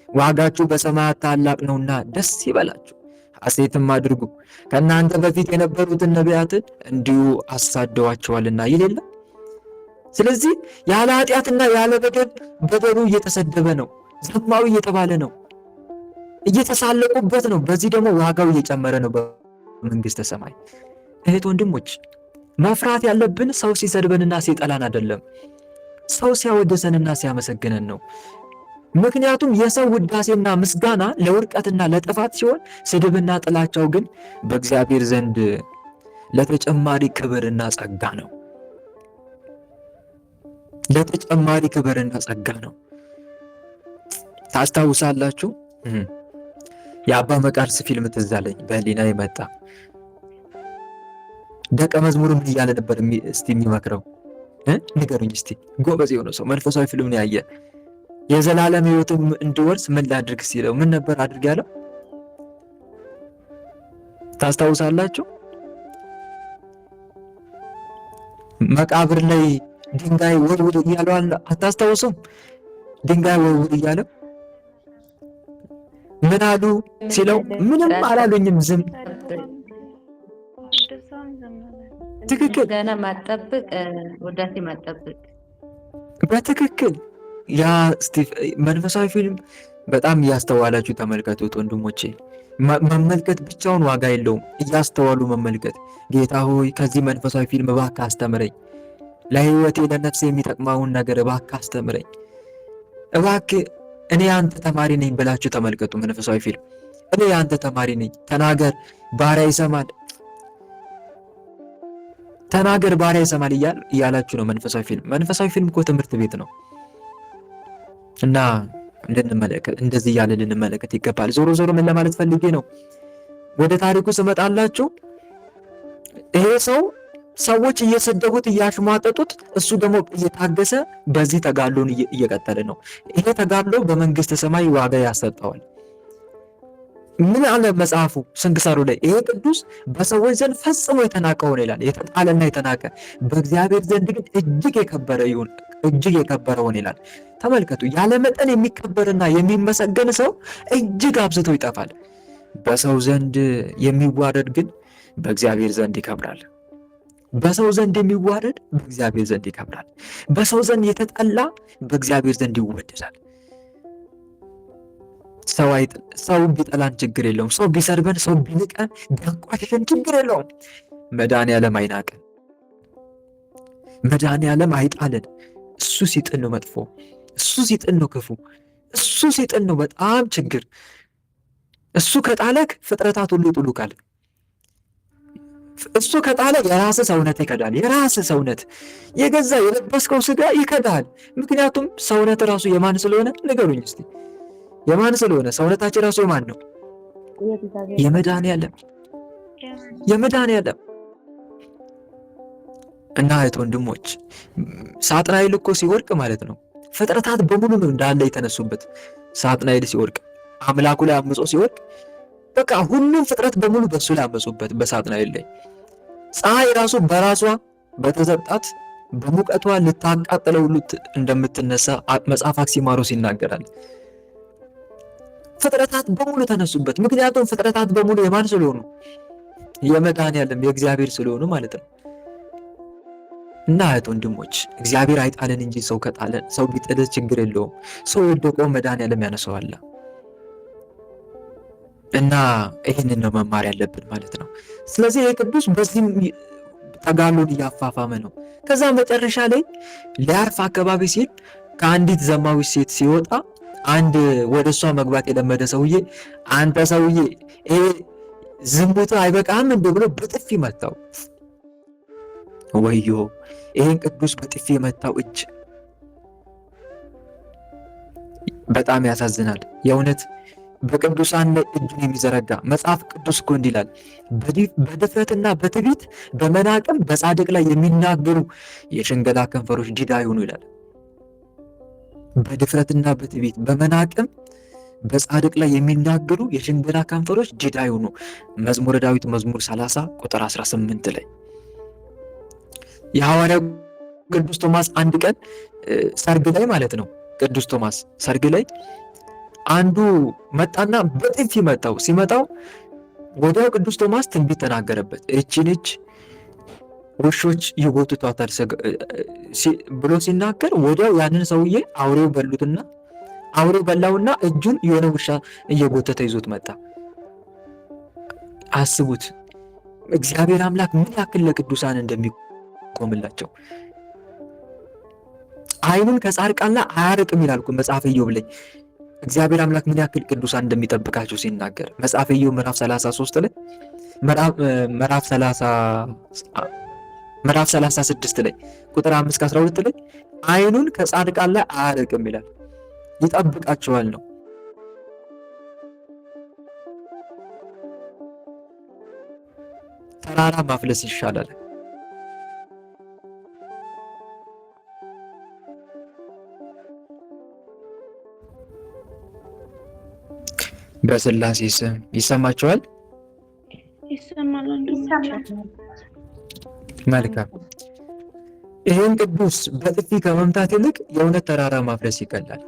ዋጋችሁ በሰማያት ታላቅ ነውና ደስ ይበላችሁ፣ ሐሴትም አድርጉ፣ ከእናንተ በፊት የነበሩትን ነቢያትን እንዲሁ አሳደዋቸዋልና ይል የለም። ስለዚህ ያለ ኃጢአትና ያለ በደሉ እየተሰደበ ነው፣ ዘማዊ እየተባለ ነው፣ እየተሳለቁበት ነው። በዚህ ደግሞ ዋጋው እየጨመረ ነው በመንግስተ ሰማይ። እህት ወንድሞች፣ መፍራት ያለብን ሰው ሲሰድበንና ሲጠላን አይደለም፣ ሰው ሲያወደሰንና ሲያመሰግነን ነው። ምክንያቱም የሰው ውዳሴና ምስጋና ለውድቀትና ለጥፋት ሲሆን፣ ስድብና ጥላቻው ግን በእግዚአብሔር ዘንድ ለተጨማሪ ክብርና ጸጋ ነው። ለተጨማሪ ክብርና ጸጋ ነው። ታስታውሳላችሁ? የአባ መቃርስ ፊልም ትዝ አለኝ፣ በህሊና የመጣ ደቀ መዝሙሩ ምን እያለ ነበር እስቲ የሚመክረው? ንገሩኝ እስቲ። ጎበዝ የሆነ ሰው መንፈሳዊ ፊልምን ያየ የዘላለም ሕይወትም እንድወርስ ምን ላድርግ ሲለው ምን ነበር አድርግ ያለው? ታስታውሳላችሁ? መቃብር ላይ ድንጋይ ወርውር እያለው አታስታውሱም? ድንጋይ ወርውር እያለው ምን አሉ ሲለው ምንም አላሉኝም፣ ዝም። ትክክል። ገና ማጠብቅ ወዳሴ ማጠብቅ በትክክል ያ መንፈሳዊ ፊልም በጣም እያስተዋላችሁ ተመልከቱት ወንድሞቼ። መመልከት ብቻውን ዋጋ የለውም፣ እያስተዋሉ መመልከት። ጌታ ሆይ ከዚህ መንፈሳዊ ፊልም እባክህ አስተምረኝ፣ ለሕይወቴ ለነፍሴ የሚጠቅመውን ነገር እባክህ አስተምረኝ፣ እባክህ እኔ ያንተ ተማሪ ነኝ ብላችሁ ተመልከቱ። መንፈሳዊ ፊልም እኔ ያንተ ተማሪ ነኝ፣ ተናገር ባሪያ ይሰማል፣ ተናገር ባሪያ ይሰማል እያላችሁ ነው መንፈሳዊ ፊልም። መንፈሳዊ ፊልም እኮ ትምህርት ቤት ነው እና እንድንመለከት እንደዚህ እያለ ልንመለከት ይገባል። ዞሮ ዞሮ ምን ለማለት ፈልጌ ነው፣ ወደ ታሪኩ ስመጣላችሁ ይሄ ሰው ሰዎች እየሰደቡት እያሽሟጠጡት፣ እሱ ደግሞ እየታገሰ በዚህ ተጋድሎን እየቀጠለ ነው። ይሄ ተጋድሎ በመንግስተ ሰማይ ዋጋ ያሰጠዋል። ምን አለ መጽሐፉ ስንክሳሩ ላይ? ይሄ ቅዱስ በሰዎች ዘንድ ፈጽሞ የተናቀ ሆነ ይላል። የተጣለና የተናቀ፣ በእግዚአብሔር ዘንድ ግን እጅግ የከበረ ሆነ ይላል። ተመልከቱ፣ ያለ መጠን የሚከበርና የሚመሰገን ሰው እጅግ አብዝቶ ይጠፋል። በሰው ዘንድ የሚዋረድ ግን በእግዚአብሔር ዘንድ ይከብራል። በሰው ዘንድ የሚዋረድ በእግዚአብሔር ዘንድ ይከብራል። በሰው ዘንድ የተጠላ በእግዚአብሔር ዘንድ ይወደዳል። ሰው ቢጠላን ችግር የለውም። ሰው ቢሰርበን፣ ሰው ቢንቀን፣ ቢያንቋሸሸን ችግር የለውም። መድኃኔዓለም አይናቀን፣ መድኃኔዓለም አይጣልን። እሱ ሲጥል ነው መጥፎ፣ እሱ ሲጥል ነው ክፉ፣ እሱ ሲጥል ነው በጣም ችግር። እሱ ከጣለክ ፍጥረታት ሁሉ ይጥሉካል። እሱ ከጣለ የራስህ ሰውነት ይከዳል። የራስህ ሰውነት የገዛ የለበስከው ስጋ ይከዳል። ምክንያቱም ሰውነት ራሱ የማን ስለሆነ ንገሩኝ እስቲ? የማን ስለሆነ? ሰውነታችን ራሱ የማን ነው? የመድኃኔዓለም። እና እህት ወንድሞች፣ ሳጥናኤል እኮ ሲወድቅ ማለት ነው ፍጥረታት በሙሉ ነው እንዳለ የተነሱበት። ሳጥናኤል ሲወድቅ፣ አምላኩ ላይ አምጾ ሲወድቅ፣ በቃ ሁሉም ፍጥረት በሙሉ በሱ ላይ አመጹበት፣ በሳጥናኤል ላይ። ፀሐይ ራሱ በራሷ በተሰጣት በሙቀቷ ልታቃጥለው ሁሉ እንደምትነሳ መጽሐፍ አክሲማሮስ ይናገራል። ፍጥረታት በሙሉ ተነሱበት። ምክንያቱም ፍጥረታት በሙሉ የማን ስለሆኑ? የመድኃኔዓለም የእግዚአብሔር ስለሆኑ ማለት ነው። እና እህት ወንድሞች፣ እግዚአብሔር አይጣለን እንጂ ሰው ከጣለን፣ ሰው ቢጥልህ ችግር የለውም። ሰው የወደቀው መድኃኔዓለም ያነሳዋል። እና ይህንን ነው መማር ያለብን ማለት ነው። ስለዚህ የቅዱስ በዚህም ተጋድሎን እያፋፋመ ነው። ከዛ መጨረሻ ላይ ሊያርፍ አካባቢ ሲል ከአንዲት ዘማዊ ሴት ሲወጣ አንድ ወደ እሷ መግባት የለመደ ሰውዬ፣ አንተ ሰውዬ ይሄ ዝሙት አይበቃም እንደ ብሎ በጥፊ መታው። ወዮ! ይሄን ቅዱስ በጥፊ የመታው እጅ በጣም ያሳዝናል። የእውነት በቅዱሳን ላይ እጁን የሚዘረጋ መጽሐፍ ቅዱስ እኮ እንዲህ ይላል፣ በድፍረትና በትዕቢት በመናቅም በጻድቅ ላይ የሚናገሩ የሽንገላ ከንፈሮች ዲዳ ይሁኑ ይላል። በድፍረትና በትዕቢት በመናቅም በጻድቅ ላይ የሚናገሩ የሽንገላ ከንፈሮች ዲዳ ይሁኑ። መዝሙረ ዳዊት መዝሙር 30 ቁጥር 18 ላይ የሐዋርያው ቅዱስ ቶማስ አንድ ቀን ሰርግ ላይ ማለት ነው፣ ቅዱስ ቶማስ ሰርግ ላይ አንዱ መጣና በጥፊ መታው። ሲመታው ወዲያው ቅዱስ ቶማስ ትንቢት ተናገረበት። እቺን እጅ ውሾች ይጎትቷታል ብሎ ሲናገር ወዲያው ያንን ሰውዬ አውሬው በሉትና አውሬው በላውና እጁን የሆነ ውሻ እየጎተተ ይዞት መጣ። አስቡት እግዚአብሔር አምላክ ምን ያክል ለቅዱሳን እንደሚቆምላቸው። ዓይኑን ከጻድቃን ላይ አያርቅም ይላል መጽሐፈ ኢዮብ ላይ እግዚአብሔር አምላክ ምን ያክል ቅዱሳን እንደሚጠብቃቸው ሲናገር መጽሐፈ ኢዮብ ምዕራፍ 33 ላይ ምዕራፍ 36 ላይ ቁጥር 5-12 ላይ ዓይኑን ከጻድቃን ላይ አያርቅም ይላል። ይጠብቃቸዋል ነው። ተራራ ማፍለስ ይሻላል። በስላሴ ስም ይሰማቸዋል። መልካም። ይህን ቅዱስ በጥፊ ከመምታት ይልቅ የእውነት ተራራ ማፍለስ ይቀላል።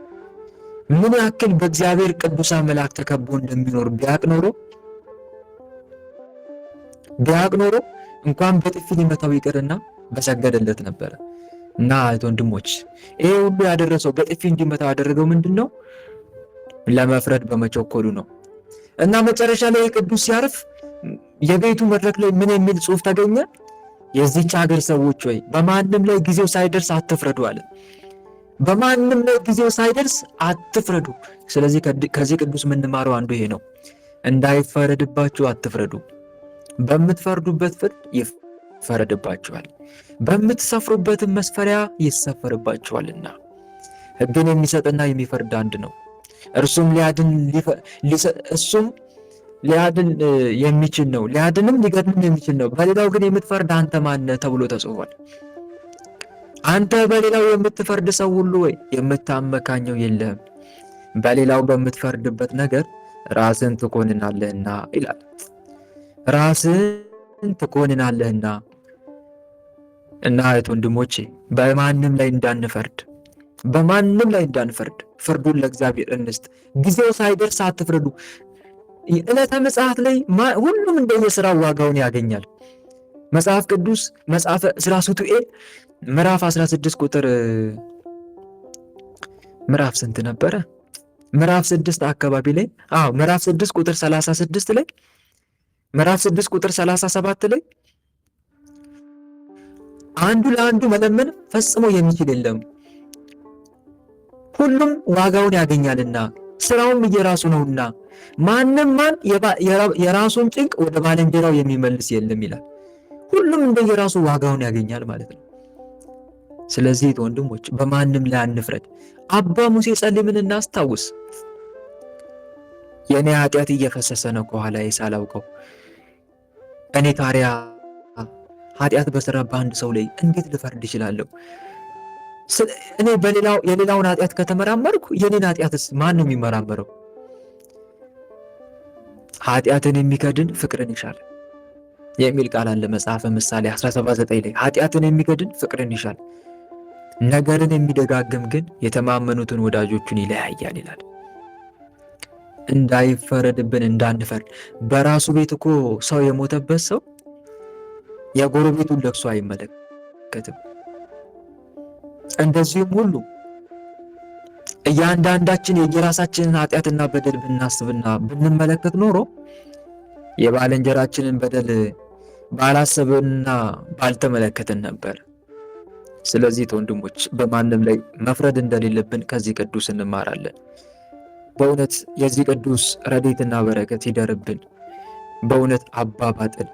ምን ያክል በእግዚአብሔር ቅዱሳን መላእክት ተከቦ እንደሚኖር ቢያቅ ኖሮ እንኳን በጥፊ ሊመታው ይቅርና በሰገደለት ነበረ። እና ወንድሞች ይሄ ሁሉ ያደረሰው በጥፊ እንዲመታው ያደረገው ምንድን ነው? ለመፍረድ በመቸኮሉ ነው። እና መጨረሻ ላይ ቅዱስ ሲያርፍ የቤቱ መድረክ ላይ ምን የሚል ጽሑፍ ተገኘ? የዚች ሀገር ሰዎች ወይ በማንም ላይ ጊዜው ሳይደርስ አትፍረዱ አለ። በማንም ላይ ጊዜው ሳይደርስ አትፍረዱ። ስለዚህ ከዚህ ቅዱስ የምንማረው አንዱ ይሄ ነው። እንዳይፈረድባችሁ አትፍረዱ። በምትፈርዱበት ፍርድ ይፈረድባችኋል፣ በምትሰፍሩበትም መስፈሪያ ይሰፈርባችኋልና። ሕግን የሚሰጥና የሚፈርድ አንድ ነው፣ እርሱም ሊያድን የሚችል ነው፣ ሊያድንም ሊገድልም የሚችል ነው። በሌላው ግን የምትፈርድ አንተ ማነህ ተብሎ ተጽፏል። አንተ በሌላው የምትፈርድ ሰው ሁሉ ወይ የምታመካኘው የለህም፣ በሌላው በምትፈርድበት ነገር ራስን ትኮንናለህና ይላል። ራስን ትኮንናለህና። እና ወንድሞቼ በማንም ላይ እንዳንፈርድ ፍርዱን ለእግዚአብሔር እንስጥ። ጊዜው ሳይደርስ አትፍረዱ። ዕለተ ምጽአት ላይ ሁሉም እንደየሥራው ዋጋውን ያገኛል። መጽሐፍ ቅዱስ መጽሐፈ ዕዝራ ሱቱኤል ምዕራፍ 16 ቁጥር ምዕራፍ ስንት ነበረ? ምዕራፍ 6 አካባቢ ላይ ምዕራፍ 6 ቁጥር 36 ላይ ምዕራፍ 6 ቁጥር 37 ላይ አንዱ ለአንዱ መለመን ፈጽሞ የሚችል የለም፣ ሁሉም ዋጋውን ያገኛልና ስራውም እየራሱ ነውና ማንም የራሱን ጭንቅ ወደ ባልንጀራው የሚመልስ የለም ይላል። ሁሉም እንደየራሱ ዋጋውን ያገኛል ማለት ነው። ስለዚህ ወንድሞች በማንም ላይ አንፍረድ። አባ ሙሴ ጸሊምን እናስታውስ። የእኔ ኃጢአት እየፈሰሰ ነው ከኋላዬ ሳላውቀው፣ እኔ ታዲያ ኃጢአት በሰራ በአንድ ሰው ላይ እንዴት ልፈርድ እችላለሁ? እኔ የሌላውን ኃጢአት ከተመራመርኩ የኔን ኃጢአትስ ማን ነው የሚመራመረው? ኃጢአትን የሚከድን ፍቅርን ይሻል የሚል ቃል አለ መጽሐፈ ምሳሌ 17:9 ላይ። ኃጢአትን የሚከድን ፍቅርን ይሻል፣ ነገርን የሚደጋግም ግን የተማመኑትን ወዳጆቹን ይለያያል ይላል። እንዳይፈረድብን እንዳንፈርድ። በራሱ ቤት እኮ ሰው የሞተበት ሰው የጎረቤቱን ለቅሶ አይመለከትም። እንደዚሁም ሁሉ እያንዳንዳችን የየራሳችንን ኃጢአትና በደል ብናስብና ብንመለከት ኖሮ የባልንጀራችንን በደል ባላሰብንና ባልተመለከትን ነበር። ስለዚህ ወንድሞች በማንም ላይ መፍረድ እንደሌለብን ከዚህ ቅዱስ እንማራለን። በእውነት የዚህ ቅዱስ ረድኤትና በረከት ይደርብን። በእውነት አባ ባጥል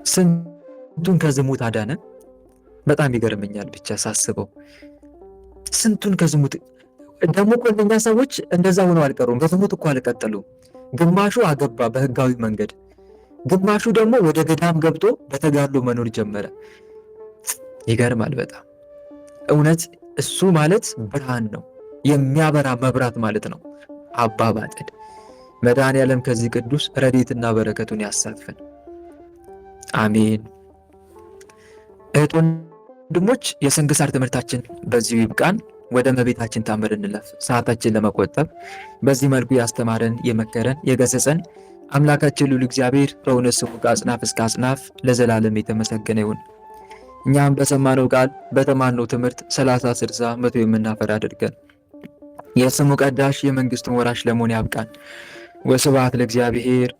ስንቱን ከዝሙት አዳነ። በጣም ይገርመኛል ብቻ ሳስበው፣ ስንቱን ከዝሙት ደግሞ እኮ እነኛ ሰዎች እንደዛ ሆነው አልቀሩም። በዝሙት እኮ አልቀጠሉም። ግማሹ አገባ በህጋዊ መንገድ፣ ግማሹ ደግሞ ወደ ገዳም ገብቶ በተጋድሎ መኖር ጀመረ። ይገርማል በጣም እውነት። እሱ ማለት ብርሃን ነው፣ የሚያበራ መብራት ማለት ነው። አባ ባጥል መድኃኔዓለም ከዚህ ቅዱስ ረድኤትና በረከቱን ያሳትፈን። አሜን። እህት ወንድሞች የስንክሳር ትምህርታችን በዚሁ ይብቃን። ወደ እመቤታችን ታምር እንለፍ። ሰዓታችን ለመቆጠብ በዚህ መልኩ ያስተማረን የመከረን የገሰጸን አምላካችን ልዑል እግዚአብሔር በእውነት ስሙ ከአጽናፍ እስከ አጽናፍ ለዘላለም የተመሰገነ ይሁን። እኛም በሰማነው ቃል በተማርነው ትምህርት 30፣ 60፣ 100 የምናፈራ አድርገን የስሙ ቀዳሽ የመንግስቱን ወራሽ ለመሆን ያብቃን። ወስብሐት ለእግዚአብሔር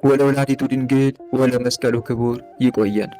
ወለወላዲቱ ድንግል ወለመስቀሉ ክቡር። ይቆየን።